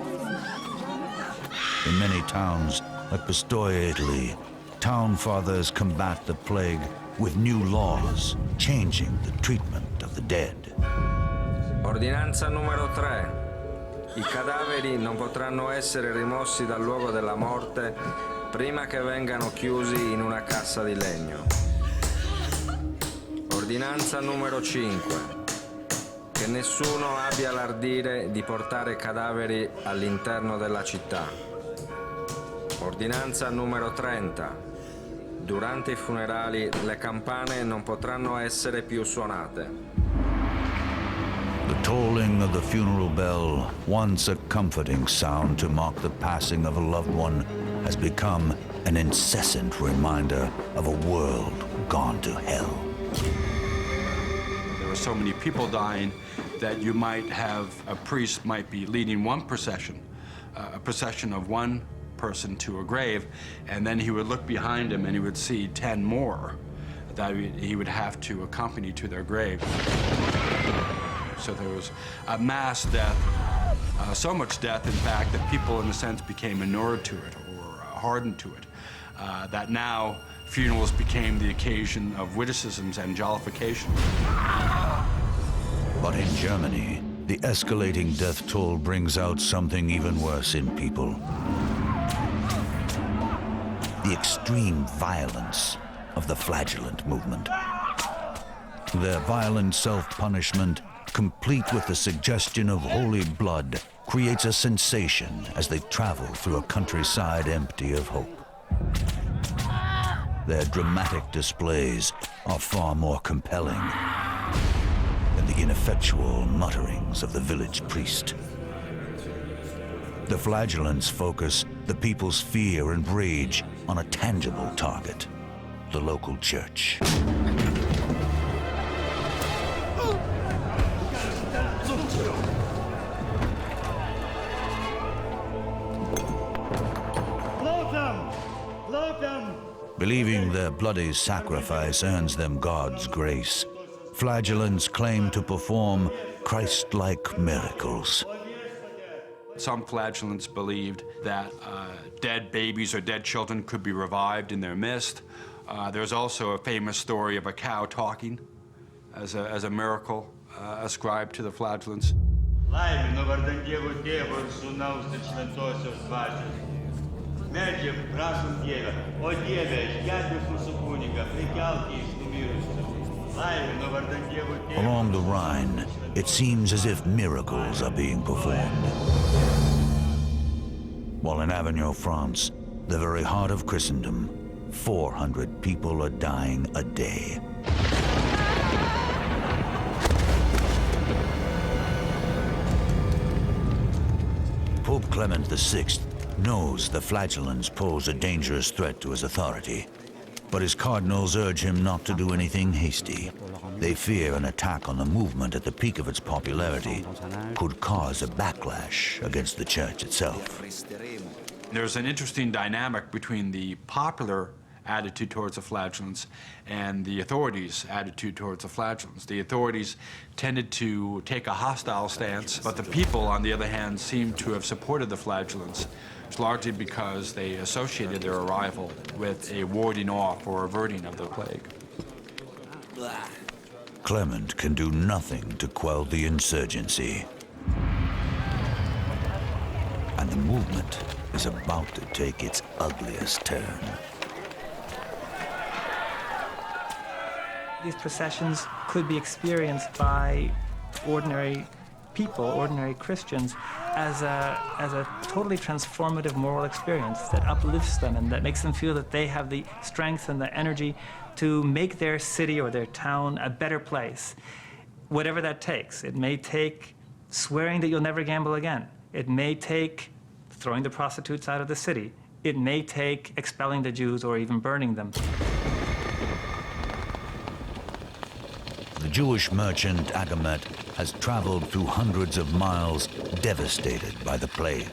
In many towns, like Pistoia, Italy, town fathers combat the plague with new laws, changing the treatment of the dead. Ordinanza numero 3. I cadaveri non potranno essere rimossi dal luogo della morte prima che vengano chiusi in una cassa di legno. Ordinanza numero 5. Che nessuno abbia l'ardire di portare cadaveri all'interno della città. Ordinanza numero 30. Durante i funerali le campane non potranno essere più suonate. The tolling of the funeral bell, once a comforting sound to mark the passing of a loved one, has become an incessant reminder of a world gone to hell. There were so many people dying that you might have a priest might be leading one procession, a procession of one person to a grave, and then he would look behind him and he would see 10 more that he would have to accompany to their grave. So there was a mass death, so much death, in fact, that people, in a sense, became inured to it or hardened to it, that now funerals became the occasion of witticisms and jollification. But in Germany, the escalating death toll brings out something even worse in people. The extreme violence of the flagellant movement. Their violent self-punishment, complete with the suggestion of holy blood, creates a sensation as they travel through a countryside empty of hope. Their dramatic displays are far more compelling than the ineffectual mutterings of the village priest. The flagellants focus the people's fear and rage on a tangible target, the local church. Believing their bloody sacrifice earns them God's grace, flagellants claim to perform Christ-like miracles. Some flagellants believed that dead babies or dead children could be revived in their midst. There's also a famous story of a cow talking as a miracle ascribed to the flagellants. Along the Rhine, it seems as if miracles are being performed. While in Avignon, France, the very heart of Christendom, 400 people are dying a day. Pope Clement VI knows the flagellants pose a dangerous threat to his authority, but his cardinals urge him not to do anything hasty. They fear an attack on the movement at the peak of its popularity could cause a backlash against the church itself. There's an interesting dynamic between the popular attitude towards the flagellants and the authorities' attitude towards the flagellants. The authorities tended to take a hostile stance, but the people, on the other hand, seemed to have supported the flagellants. largely because they associated their arrival with a warding off or averting of the plague. Clement can do nothing to quell the insurgency. And the movement is about to take its ugliest turn. These processions could be experienced by ordinary people, ordinary Christians, as a totally transformative moral experience that uplifts them and that makes them feel that they have the strength and the energy to make their city or their town a better place, whatever that takes. It may take swearing that you'll never gamble again. It may take throwing the prostitutes out of the city. It may take expelling the Jews or even burning them. The Jewish merchant Agamet has traveled through hundreds of miles, devastated by the plague.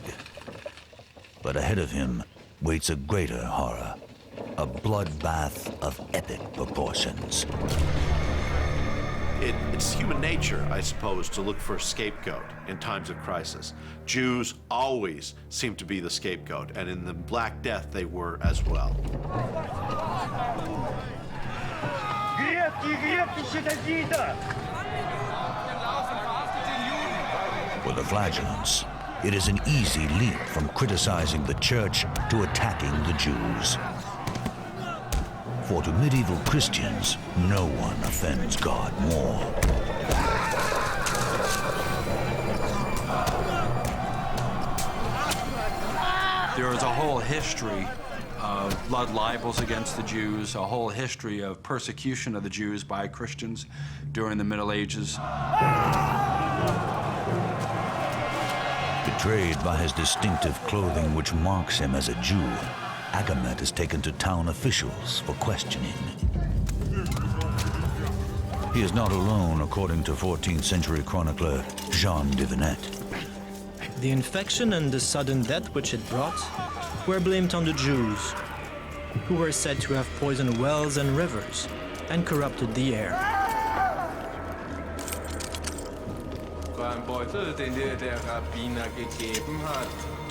But ahead of him waits a greater horror, a bloodbath of epic proportions. It's human nature, I suppose, to look for a scapegoat in times of crisis. Jews always seem to be the scapegoat, and in the Black Death they were as well. For the flagellants, it is an easy leap from criticizing the church to attacking the Jews. For to medieval Christians, no one offends God more. There is a whole history of blood libels against the Jews, a whole history of persecution of the Jews by Christians during the Middle Ages. Betrayed by his distinctive clothing which marks him as a Jew, Agamet is taken to town officials for questioning. He is not alone, according to 14th century chronicler Jean de Venette. The infection and the sudden death which it brought were blamed on the Jews, who were said to have poisoned wells and rivers and corrupted the air. Beim Beutel, den dir der Rabbiner gegeben hat.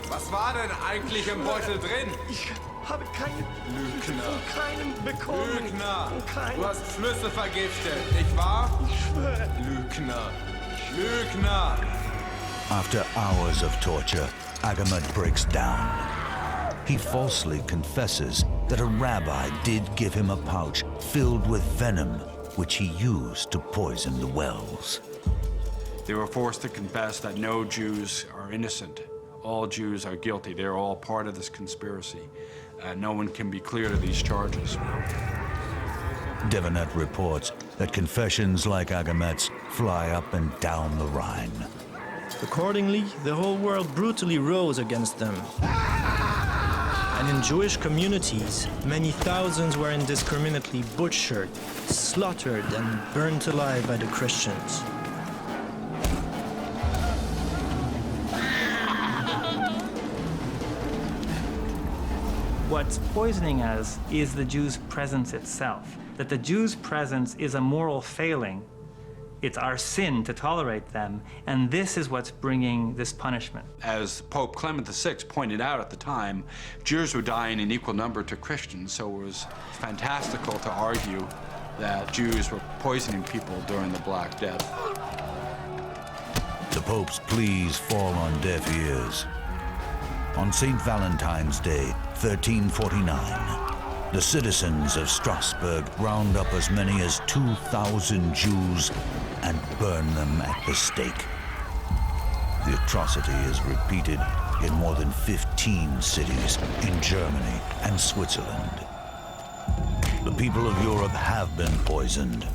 Was war denn eigentlich im Beutel drin? Ich habe keinen Lügner. von keinem bekommen. Lügner. Von keinem. Du hast Flüsse vergiftet, nicht wahr? Ich schwöre. Lügner. Lügner. After hours of torture, Agamet breaks down. He falsely confesses that a rabbi did give him a pouch filled with venom, which he used to poison the wells. They were forced to confess that no Jews are innocent. All Jews are guilty. They're all part of this conspiracy. No one can be cleared of these charges. De Venette reports that confessions like Agamet's fly up and down the Rhine. Accordingly, the whole world brutally rose against them. And in Jewish communities, many thousands were indiscriminately butchered, slaughtered, and burnt alive by the Christians. What's poisoning us is the Jew's presence itself. That the Jew's presence is a moral failing. It's our sin to tolerate them, and this is what's bringing this punishment. As Pope Clement VI pointed out at the time, Jews were dying in equal number to Christians, so it was fantastical to argue that Jews were poisoning people during the Black Death. The Pope's pleas fall on deaf ears. On St. Valentine's Day, 1349, the citizens of Strasbourg round up as many as 2,000 Jews and burn them at the stake. The atrocity is repeated in more than 15 cities in Germany and Switzerland. The people of Europe have been poisoned,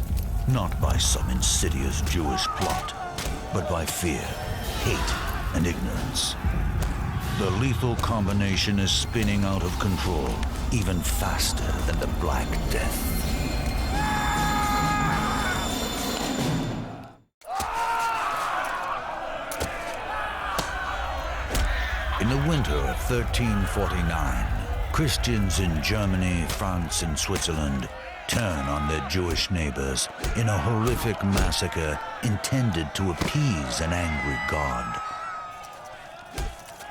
not by some insidious Jewish plot, but by fear, hate, and ignorance. The lethal combination is spinning out of control, even faster than the Black Death. In the winter of 1349, Christians in Germany, France, and Switzerland turn on their Jewish neighbors in a horrific massacre intended to appease an angry God.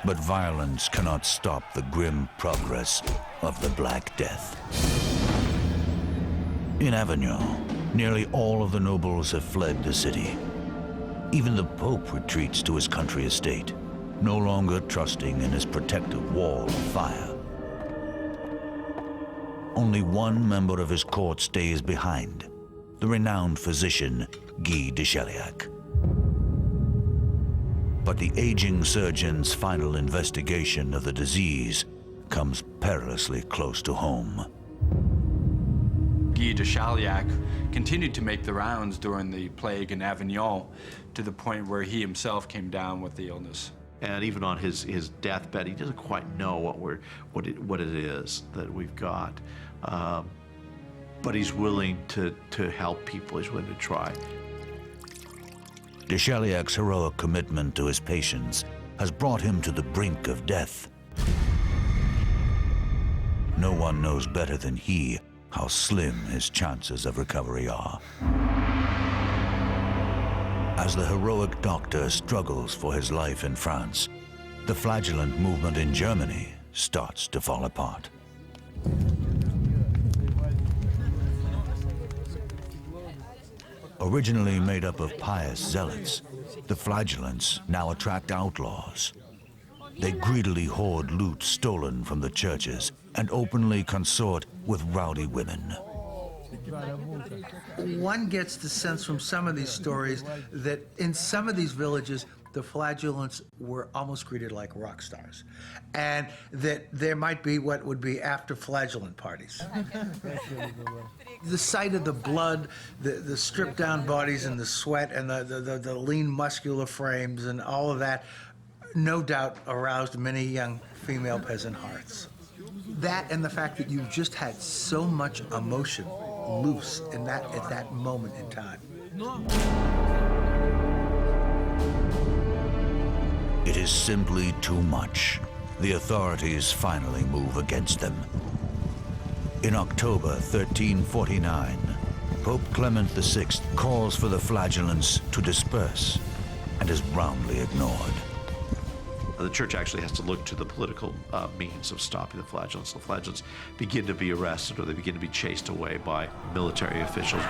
But violence cannot stop the grim progress of the Black Death. In Avignon, nearly all of the nobles have fled the city. Even the Pope retreats to his country estate, no longer trusting in his protective wall of fire. Only one member of his court stays behind, the renowned physician Guy de Chauliac. But the aging surgeon's final investigation of the disease comes perilously close to home. Guy de Chauliac continued to make the rounds during the plague in Avignon, to the point where he himself came down with the illness. And even on his deathbed, he doesn't quite know what it is that we've got. But he's willing to help people. He's willing to try. De Chauliac's heroic commitment to his patients has brought him to the brink of death. No one knows better than he how slim his chances of recovery are. As the heroic doctor struggles for his life in France, the flagellant movement in Germany starts to fall apart. Originally made up of pious zealots, the flagellants now attract outlaws. They greedily hoard loot stolen from the churches and openly consort with rowdy women. One gets the sense from some of these stories that in some of these villages, the flagellants were almost treated like rock stars, and that there might be what would be after flagellant parties. The sight of the blood, the stripped down bodies and the sweat and the lean muscular frames and all of that, no doubt aroused many young female peasant hearts. That and the fact that you just had so much emotion loose at that moment in time. It is simply too much. The authorities finally move against them. In October 1349, Pope Clement VI calls for the flagellants to disperse and is roundly ignored. The church actually has to look to the political means of stopping the flagellants. The flagellants begin to be arrested, or they begin to be chased away by military officials.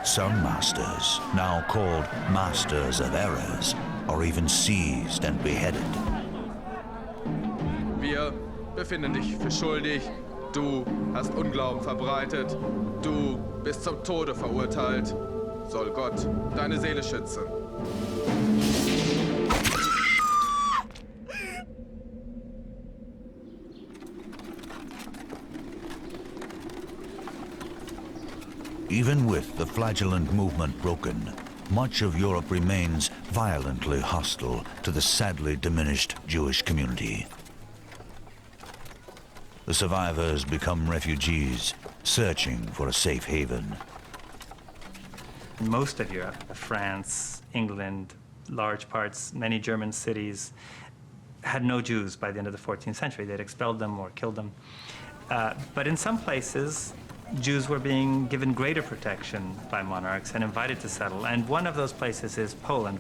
Some masters, now called Masters of Errors, are even seized and beheaded. Wir befinden dich für schuldig. Du hast Unglauben verbreitet. Du bist zum Tode verurteilt. Soll Gott deine Seele schützen. Even with the flagellant movement broken, much of Europe remains violently hostile to the sadly diminished Jewish community. The survivors become refugees, searching for a safe haven. Most of Europe, France, England, large parts, many German cities, had no Jews by the end of the 14th century. They'd expelled them or killed them. But in some places, Jews were being given greater protection by monarchs and invited to settle, and one of those places is Poland.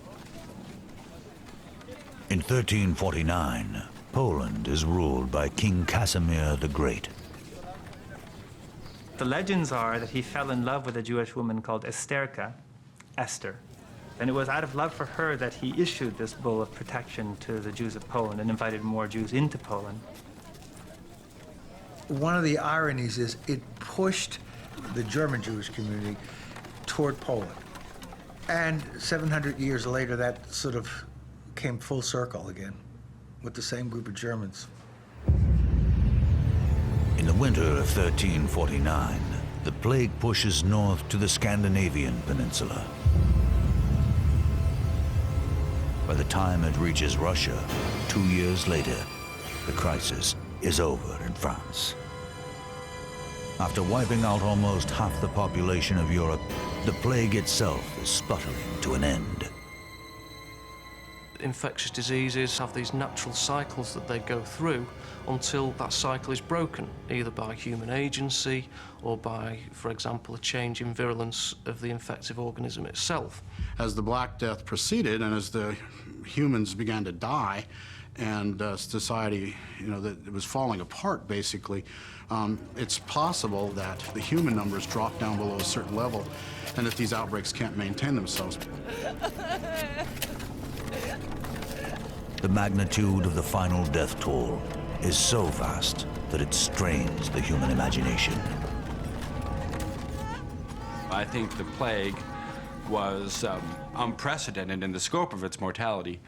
In 1349, Poland is ruled by King Casimir the Great. The legends are that he fell in love with a Jewish woman called Esther, and it was out of love for her that he issued this bull of protection to the Jews of Poland and invited more Jews into Poland. One of the ironies is it pushed the German Jewish community toward Poland. And 700 years later, that sort of came full circle again with the same group of Germans. In the winter of 1349, the plague pushes north to the Scandinavian peninsula. By the time it reaches Russia, 2 years later, the crisis is over in France. After wiping out almost half the population of Europe, the plague itself is sputtering to an end. infectious diseases have these natural cycles that they go through until that cycle is broken, either by human agency or by, for example, a change in virulence of the infective organism itself. As the Black Death proceeded and as the humans began to die and society, that it was falling apart basically, it's possible that the human numbers drop down below a certain level and that these outbreaks can't maintain themselves. The magnitude of the final death toll is so vast that it strains the human imagination. I think the plague was unprecedented in the scope of its mortality,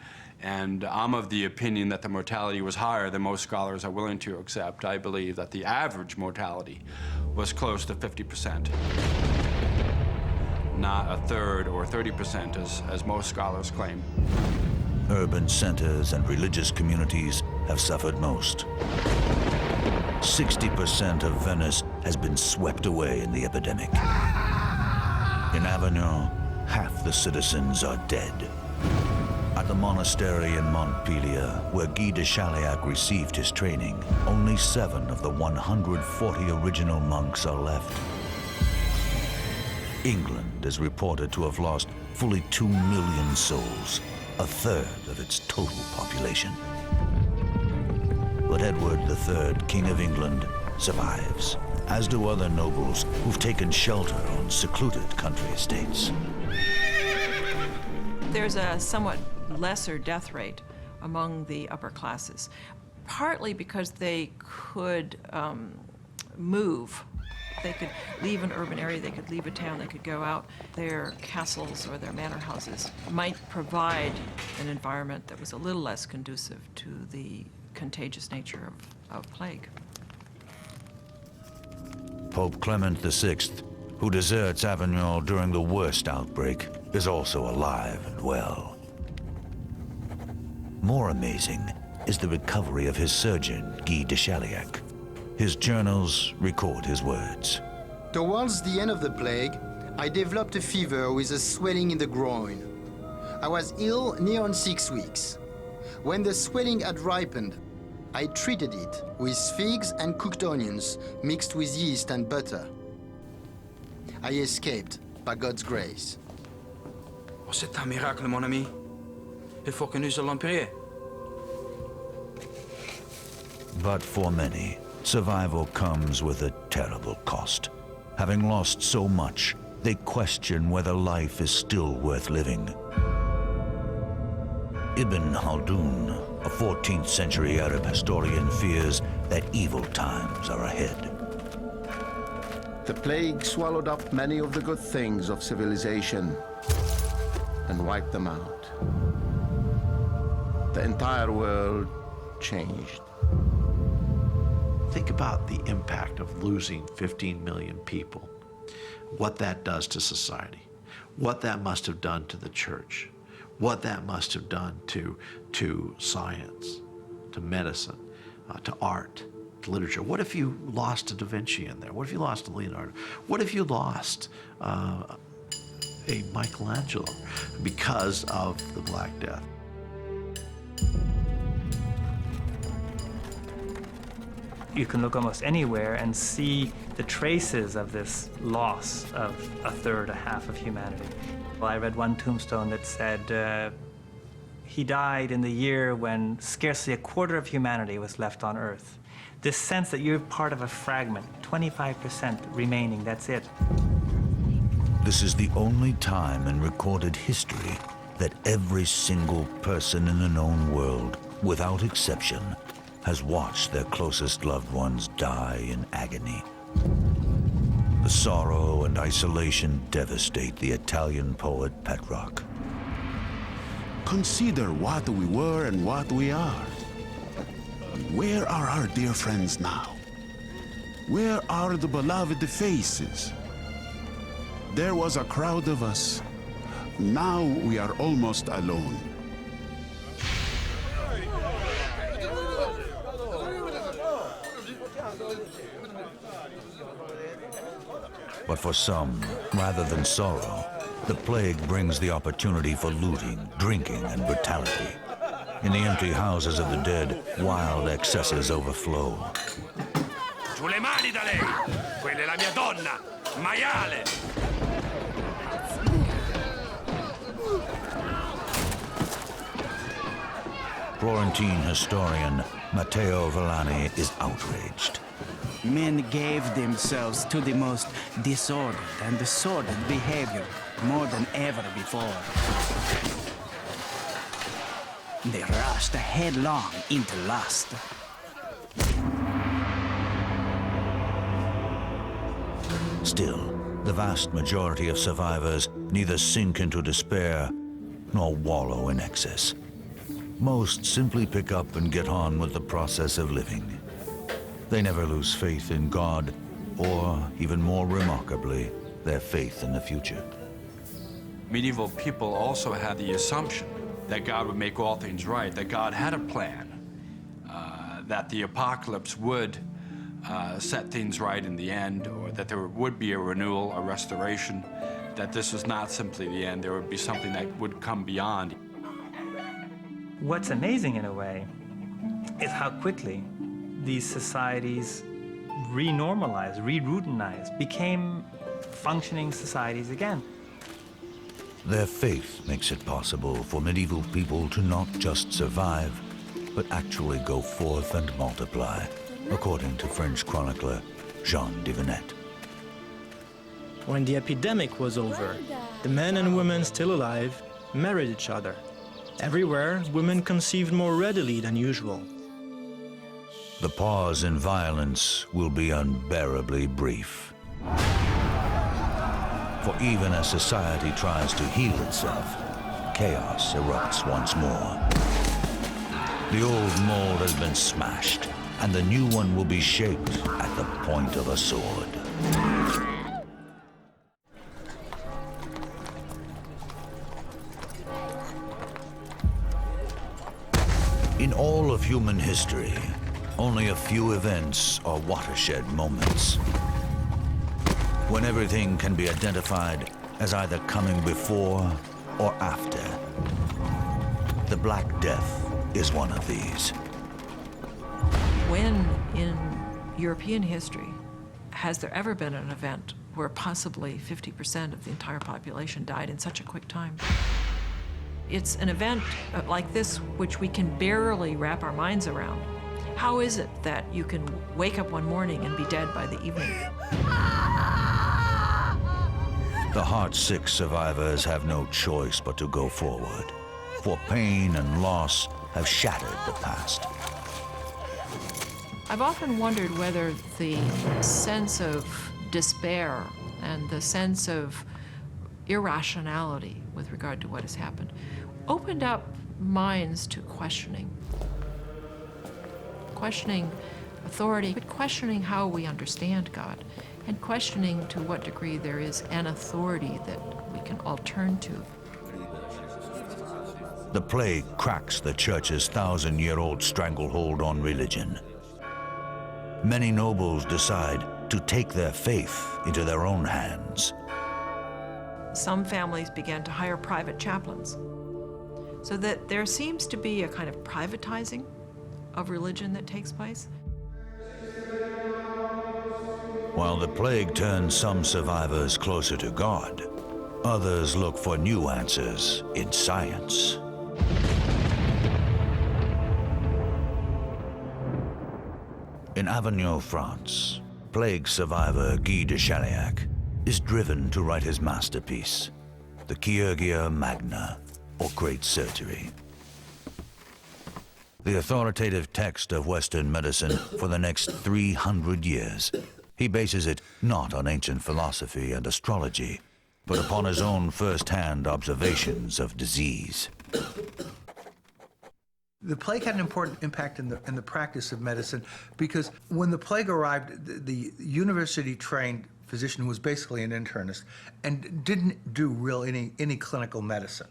and I'm of the opinion that the mortality was higher than most scholars are willing to accept. I believe that the average mortality was close to 50%, not a third or 30% as most scholars claim. Urban centers and religious communities have suffered most. 60% of Venice has been swept away in the epidemic. In Avignon, half the citizens are dead. At the monastery in Montpellier, where Guy de Chauliac received his training, only 7 of the 140 original monks are left. England is reported to have lost fully 2 million souls, a third of its total population. But Edward III, King of England, survives, as do other nobles who've taken shelter on secluded country estates. There's a somewhat lesser death rate among the upper classes, partly because they could move. They could leave an urban area, they could leave a town, they could go out. Their castles or their manor houses might provide an environment that was a little less conducive to the contagious nature of plague. Pope Clement VI, who deserts Avignon during the worst outbreak, is also alive and well. More amazing is the recovery of his surgeon, Guy de Chauliac. His journals record his words. Towards the end of the plague, I developed a fever with a swelling in the groin. I was ill near on 6 weeks. When the swelling had ripened, I treated it with figs and cooked onions mixed with yeast and butter. I escaped by God's grace. Oh, c'est un miracle, mon ami. Il faut que nous allons prier. But for many, survival comes with a terrible cost. Having lost so much, they question whether life is still worth living. Ibn Khaldun, a 14th century Arab historian, fears that evil times are ahead. The plague swallowed up many of the good things of civilization and wiped them out. The entire world changed. Think about the impact of losing 15 million people, what that does to society, what that must have done to the church, what that must have done to science, to medicine, to art, to literature. What if you lost a Da Vinci in there? What if you lost a Leonardo? What if you lost a Michelangelo because of the Black Death? You can look almost anywhere and see the traces of this loss of a third, a half of humanity. Well, I read one tombstone that said he died in the year when scarcely a quarter of humanity was left on Earth. This sense that you're part of a fragment, 25% remaining, that's it. This is the only time in recorded history that every single person in the known world, without exception, has watched their closest loved ones die in agony. The sorrow and isolation devastate the Italian poet Petrarch. Consider what we were and what we are. Where are our dear friends now? Where are the beloved faces? There was a crowd of us. Now we are almost alone. But for some, rather than sorrow, The plague brings the opportunity for looting, drinking, and brutality. In the empty houses of the dead, wild excesses overflow. Giù le mani da lei! Quella è la mia donna! Maiale! Florentine historian Matteo Villani is outraged. Men gave themselves to the most disordered and sordid behavior more than ever before. They rushed headlong into lust. Still, the vast majority of survivors neither sink into despair nor wallow in excess. Most simply pick up and get on with the process of living. They never lose faith in God, or, even more remarkably, their faith in the future. Medieval people also had the assumption that God would make all things right, that God had a plan, that the apocalypse would set things right in the end, or that there would be a renewal, a restoration, that this was not simply the end, there would be something that would come beyond. What's amazing in a way is how quickly these societies renormalized, re-routinized, became functioning societies again. Their faith makes it possible for medieval people to not just survive, but actually go forth and multiply, according to French chronicler Jean de Venette. When the epidemic was over, the men and women still alive married each other. Everywhere, women conceived more readily than usual. The pause in violence will be unbearably brief. For even as society tries to heal itself, chaos erupts once more. The old mold has been smashed, and the new one will be shaped at the point of a sword. In all of human history, only a few events are watershed moments, when everything can be identified as either coming before or after. The Black Death is one of these. When in European history has there ever been an event where possibly 50% of the entire population died in such a quick time? It's an event like this which we can barely wrap our minds around. How is it that you can wake up one morning and be dead by the evening? The heart-sick survivors have no choice but to go forward, for pain and loss have shattered the past. I've often wondered whether the sense of despair and the sense of irrationality with regard to what has happened opened up minds to questioning authority, but questioning how we understand God, and questioning to what degree there is an authority that we can all turn to. The plague cracks the church's 1,000-year-old stranglehold on religion. Many nobles decide to take their faith into their own hands. Some families began to hire private chaplains, so that there seems to be a kind of privatizing of religion that takes place. While the plague turns some survivors closer to God, others look for new answers in science. In Avignon, France, plague survivor Guy de Chaliac is driven to write his masterpiece, the Chirurgia Magna, or Great Surgery. The authoritative text of Western medicine for the next 300 years. He bases it not on ancient philosophy and astrology, but upon his own first-hand observations of disease. The plague had an important impact in the practice of medicine, because when the plague arrived, the university-trained physician was basically an internist and didn't do any clinical medicine.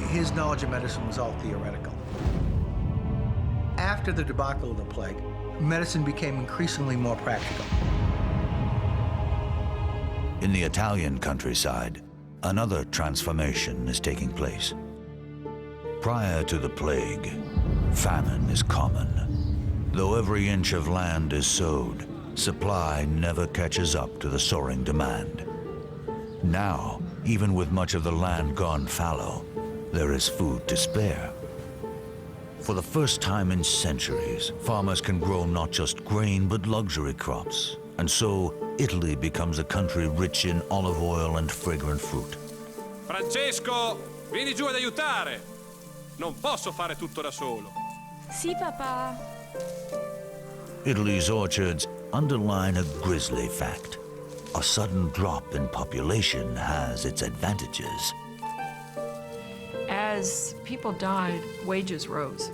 His knowledge of medicine was all theoretical. After the debacle of the plague, medicine became increasingly more practical. In the Italian countryside, another transformation is taking place. Prior to the plague, famine is common. Though every inch of land is sowed, supply never catches up to the soaring demand. Now, even with much of the land gone fallow, there is food to spare. For the first time in centuries, farmers can grow not just grain, but luxury crops. And so, Italy becomes a country rich in olive oil and fragrant fruit. Francesco, vieni giù ad aiutare! Non posso fare tutto da solo. Sì, papà. Italy's orchards underline a grisly fact. A sudden drop in population has its advantages. As people died, wages rose.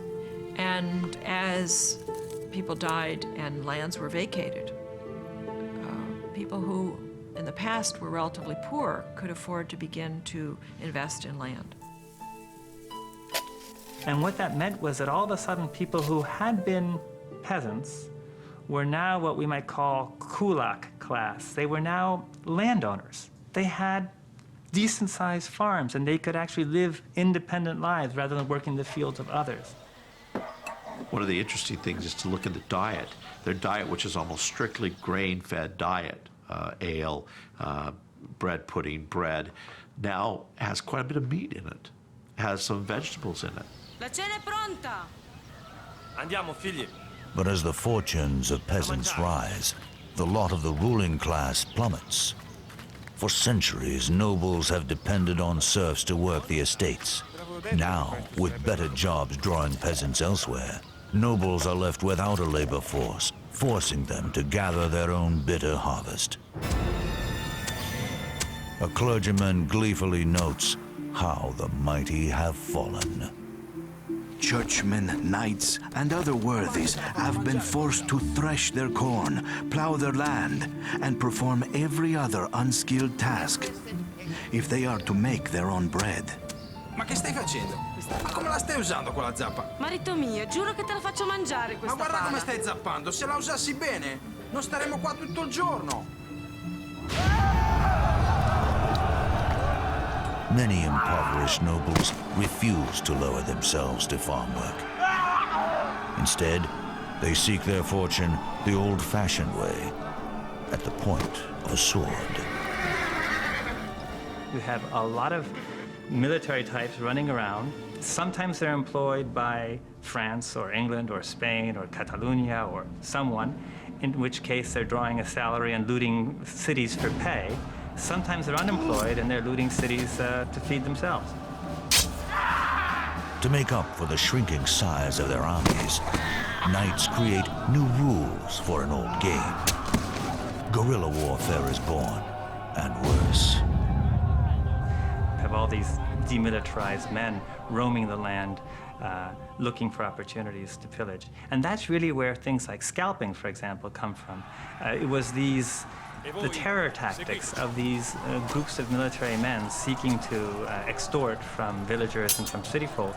And as people died and lands were vacated, people who in the past were relatively poor could afford to begin to invest in land. And what that meant was that all of a sudden people who had been peasants were now what we might call kulak class. They were now landowners. They had decent-sized farms, and they could actually live independent lives rather than working the fields of others. One of the interesting things is to look at the diet. Their diet, which is almost strictly grain-fed diet, ale, bread pudding, bread, now has quite a bit of meat in it, has some vegetables in it. La cena è pronta. Andiamo, figli. But as the fortunes of peasants rise, the lot of the ruling class plummets. For centuries, nobles have depended on serfs to work the estates. Now, with better jobs drawing peasants elsewhere, nobles are left without a labor force, forcing them to gather their own bitter harvest. A clergyman gleefully notes how the mighty have fallen. Churchmen, knights, and other worthies have been forced to thresh their corn, plow their land, and perform every other unskilled task if they are to make their own bread. Ma che stai facendo? Ma come la stai usando quella zappa? Marito mio, giuro che te la faccio mangiare questa Ma guarda pala. come stai zappando, se la usassi bene non staremo qua tutto il giorno. Many impoverished nobles refuse to lower themselves to farm work. Instead, they seek their fortune the old-fashioned way, at the point of a sword. You have a lot of military types running around. Sometimes they're employed by France or England or Spain or Catalonia or someone, in which case they're drawing a salary and looting cities for pay. Sometimes they're unemployed and they're looting cities to feed themselves. To make up for the shrinking size of their armies, knights create new rules for an old game. Guerrilla warfare is born, and worse. Have all these demilitarized men roaming the land, looking for opportunities to pillage. And that's really where things like scalping, for example, come from. It was the terror tactics of these groups of military men seeking to extort from villagers and from city folk.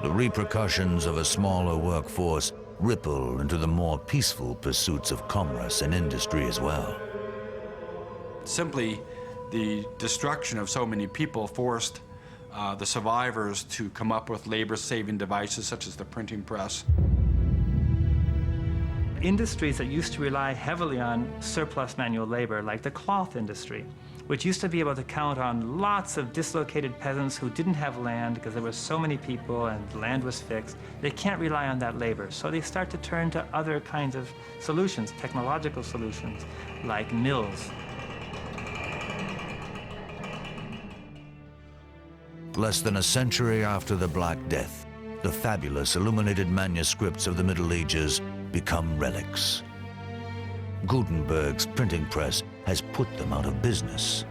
The repercussions of a smaller workforce ripple into the more peaceful pursuits of commerce and industry as well. Simply, the destruction of so many people forced the survivors to come up with labor-saving devices such as the printing press. Industries that used to rely heavily on surplus manual labor, like the cloth industry, which used to be able to count on lots of dislocated peasants who didn't have land because there were so many people and the land was fixed. They can't rely on that labor, so they start to turn to other kinds of solutions, technological solutions, like mills. Less than a century after the Black Death, the fabulous illuminated manuscripts of the Middle Ages become relics. Gutenberg's printing press has put them out of business.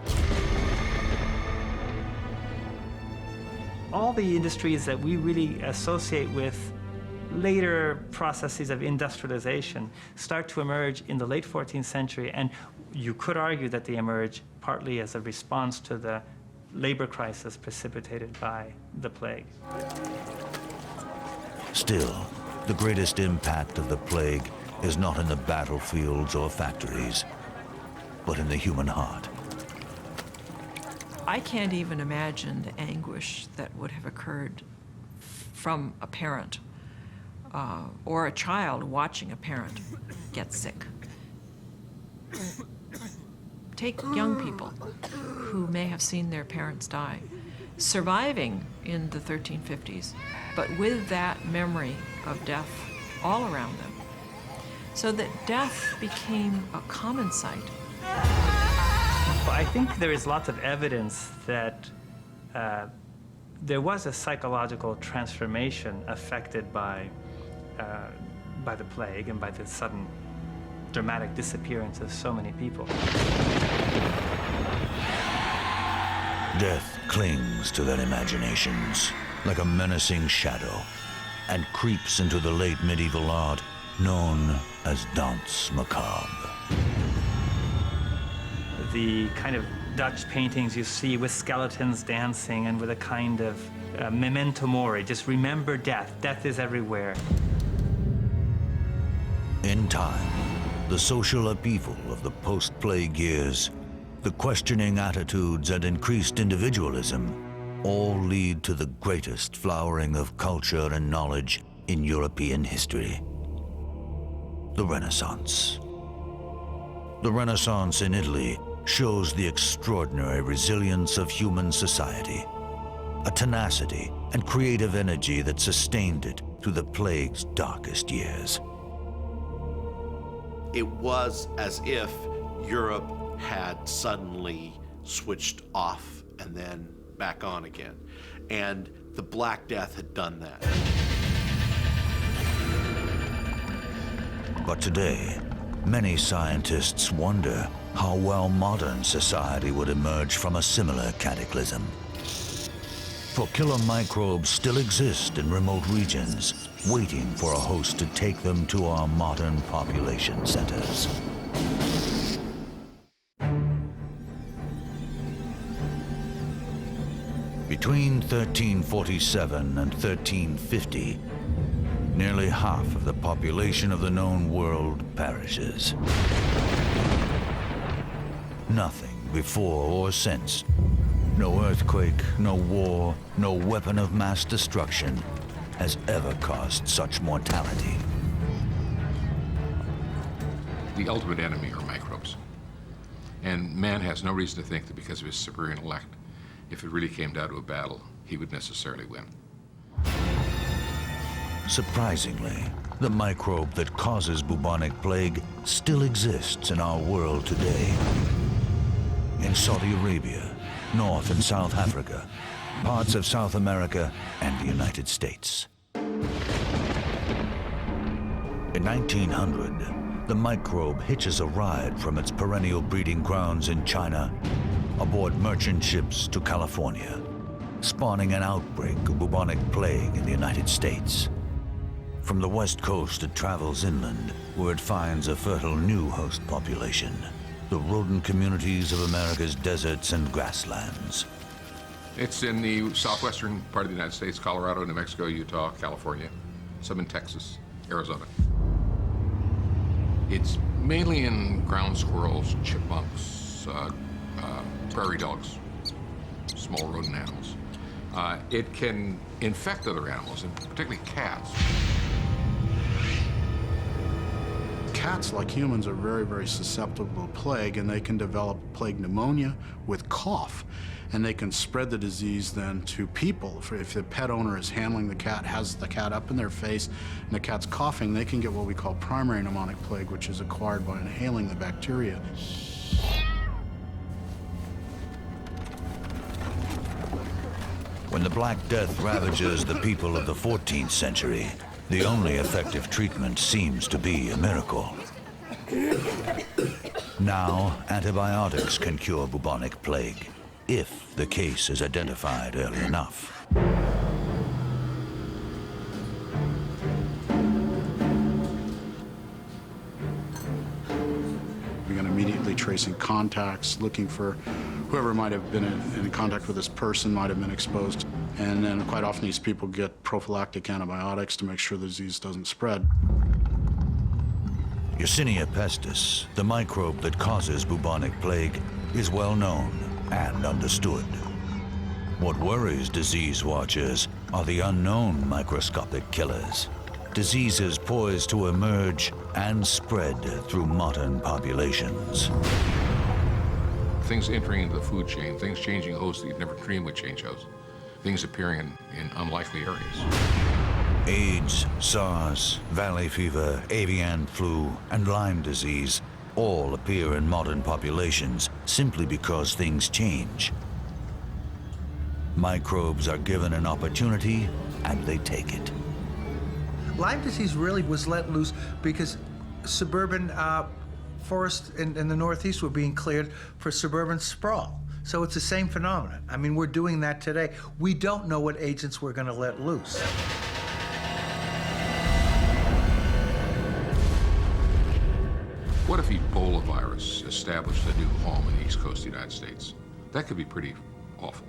All the industries that we really associate with later processes of industrialization start to emerge in the late 14th century, and you could argue that they emerge partly as a response to the labor crisis precipitated by the plague. Still, the greatest impact of the plague is not in the battlefields or factories, but in the human heart. I can't even imagine the anguish that would have occurred from a parent or a child watching a parent get sick. Take young people who may have seen their parents die, surviving in the 1350s, but with that memory of death all around them, so that death became a common sight. Well, I think there is lots of evidence that there was a psychological transformation affected by the plague and by the sudden dramatic disappearance of so many people. Death clings to their imaginations like a menacing shadow and creeps into the late medieval art known as danse macabre. The kind of Dutch paintings you see with skeletons dancing and with a kind of memento mori, just remember death. Death is everywhere. In time, the social upheaval of the post-plague years, the questioning attitudes and increased individualism all lead to the greatest flowering of culture and knowledge in European history: the Renaissance. The Renaissance in Italy shows the extraordinary resilience of human society, a tenacity and creative energy that sustained it through the plague's darkest years. It was as if Europe had suddenly switched off and then back on again. And the Black Death had done that. But today, many scientists wonder how well modern society would emerge from a similar cataclysm. For killer microbes still exist in remote regions, waiting for a host to take them to our modern population centers. Between 1347 and 1350, nearly half of the population of the known world perishes. Nothing before or since. No earthquake, no war, no weapon of mass destruction has ever caused such mortality. The ultimate enemy are microbes. And man has no reason to think that because of his superior intellect, if it really came down to a battle, he would necessarily win. Surprisingly, the microbe that causes bubonic plague still exists in our world today. In Saudi Arabia, North and South Africa, parts of South America, and the United States. In 1900, the microbe hitches a ride from its perennial breeding grounds in China aboard merchant ships to California, spawning an outbreak of bubonic plague in the United States. From the West Coast, it travels inland, where it finds a fertile new host population, the rodent communities of America's deserts and grasslands. It's in the southwestern part of the United States: Colorado, New Mexico, Utah, California, some in Texas, Arizona. It's mainly in ground squirrels, chipmunks, prairie dogs, small rodent animals. It can infect other animals, and particularly cats. Cats, like humans, are very, very susceptible to plague, and they can develop plague pneumonia with cough. And they can spread the disease then to people. If the pet owner is handling the cat, has the cat up in their face, and the cat's coughing, they can get what we call primary pneumonic plague, which is acquired by inhaling the bacteria. When the Black Death ravages the people of the 14th century, the only effective treatment seems to be a miracle. Now, antibiotics can cure bubonic plague, if the case is identified early enough. began immediately tracing contacts, looking for whoever might have been in contact with this person might have been exposed. And then quite often these people get prophylactic antibiotics to make sure the disease doesn't spread. Yersinia pestis, the microbe that causes bubonic plague, is well known and understood. What worries disease watchers are the unknown microscopic killers, diseases poised to emerge and spread through modern populations. Things entering into the food chain, things changing hosts that you'd never dreamed would change hosts, things appearing in unlikely areas. AIDS, SARS, valley fever, avian flu, and Lyme disease all appear in modern populations simply because things change. Microbes are given an opportunity and they take it. Lyme disease really was let loose because suburban forests in the Northeast were being cleared for suburban sprawl. So it's the same phenomenon. I mean, we're doing that today. We don't know what agents we're going to let loose. What if Ebola virus established a new home in the East Coast of the United States? That could be pretty awful.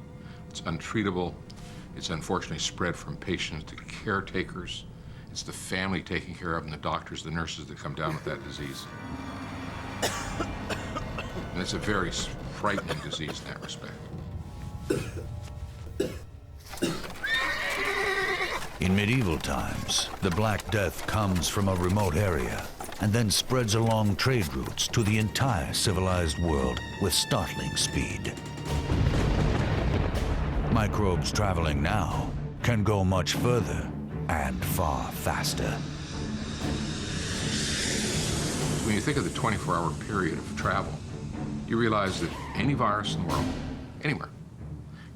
It's untreatable. It's unfortunately spread from patients to caretakers. It's the family taking care of them, the doctors, the nurses that come down with that disease. And it's a very frightening disease in that respect. In medieval times, the Black Death comes from a remote area and then spreads along trade routes to the entire civilized world with startling speed. Microbes traveling now can go much further and far faster. When you think of the 24-hour period of travel, you realize that any virus in the world, anywhere,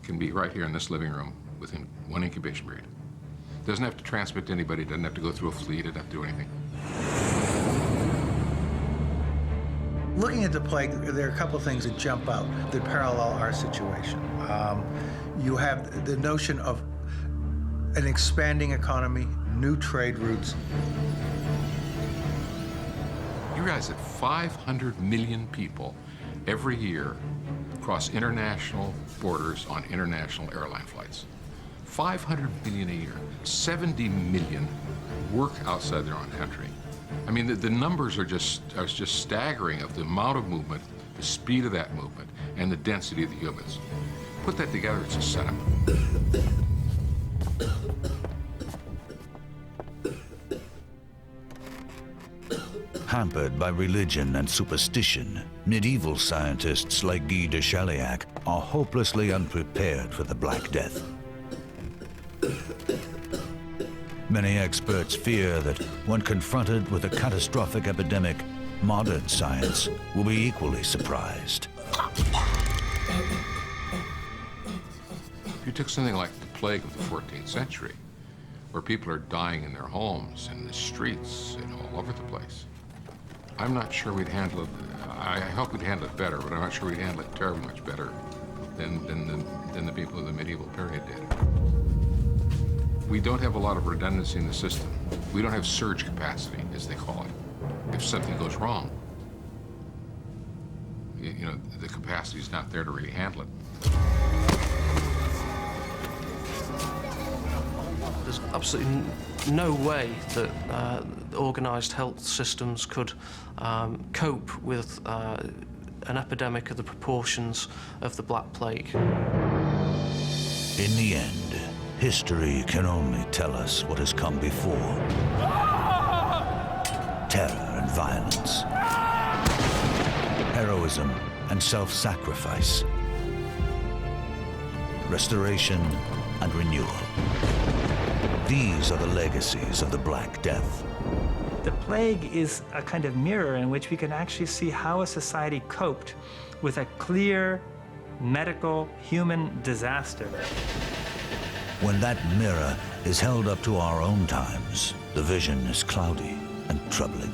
can be right here in this living room within one incubation period. Doesn't have to transmit to anybody, doesn't have to go through a fleet, doesn't have to do anything. Looking at the plague, there are a couple of things that jump out that parallel our situation. You have the notion of an expanding economy, new trade routes. You realize that 500 million people every year cross international borders on international airline flights. 500 million a year. 70 million work outside their own country. I mean, the numbers are just staggering of the amount of movement, the speed of that movement, and the density of the humans. Put that together, it's a setup. Hampered by religion and superstition, medieval scientists like Guy de Chauliac are hopelessly unprepared for the Black Death. Many experts fear that when confronted with a catastrophic epidemic, modern science will be equally surprised. If you took something like the plague of the 14th century, where people are dying in their homes, in the streets, and all over the place, I'm not sure we'd handle it. I hope we'd handle it better, but I'm not sure we'd handle it terribly much better than the people of the medieval period did. We don't have a lot of redundancy in the system. We don't have surge capacity, as they call it. If something goes wrong, you know, the capacity is not there to really handle it. There's absolutely no way that organised health systems could cope with an epidemic of the proportions of the Black Plague. In the end, history can only tell us what has come before. Terror and violence. Heroism and self-sacrifice. Restoration and renewal. These are the legacies of the Black Death. The plague is a kind of mirror in which we can actually see how a society coped with a clear medical human disaster. When that mirror is held up to our own times, the vision is cloudy and troubling.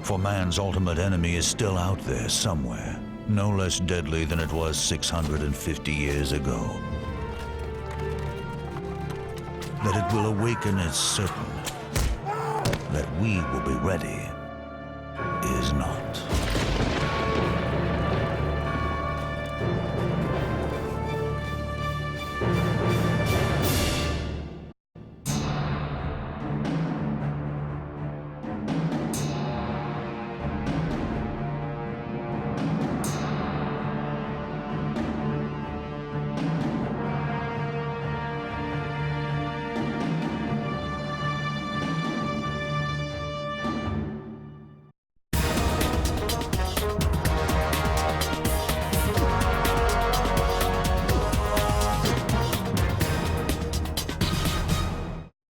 For man's ultimate enemy is still out there somewhere, no less deadly than it was 650 years ago. That it will awaken is certain. That we will be ready is not.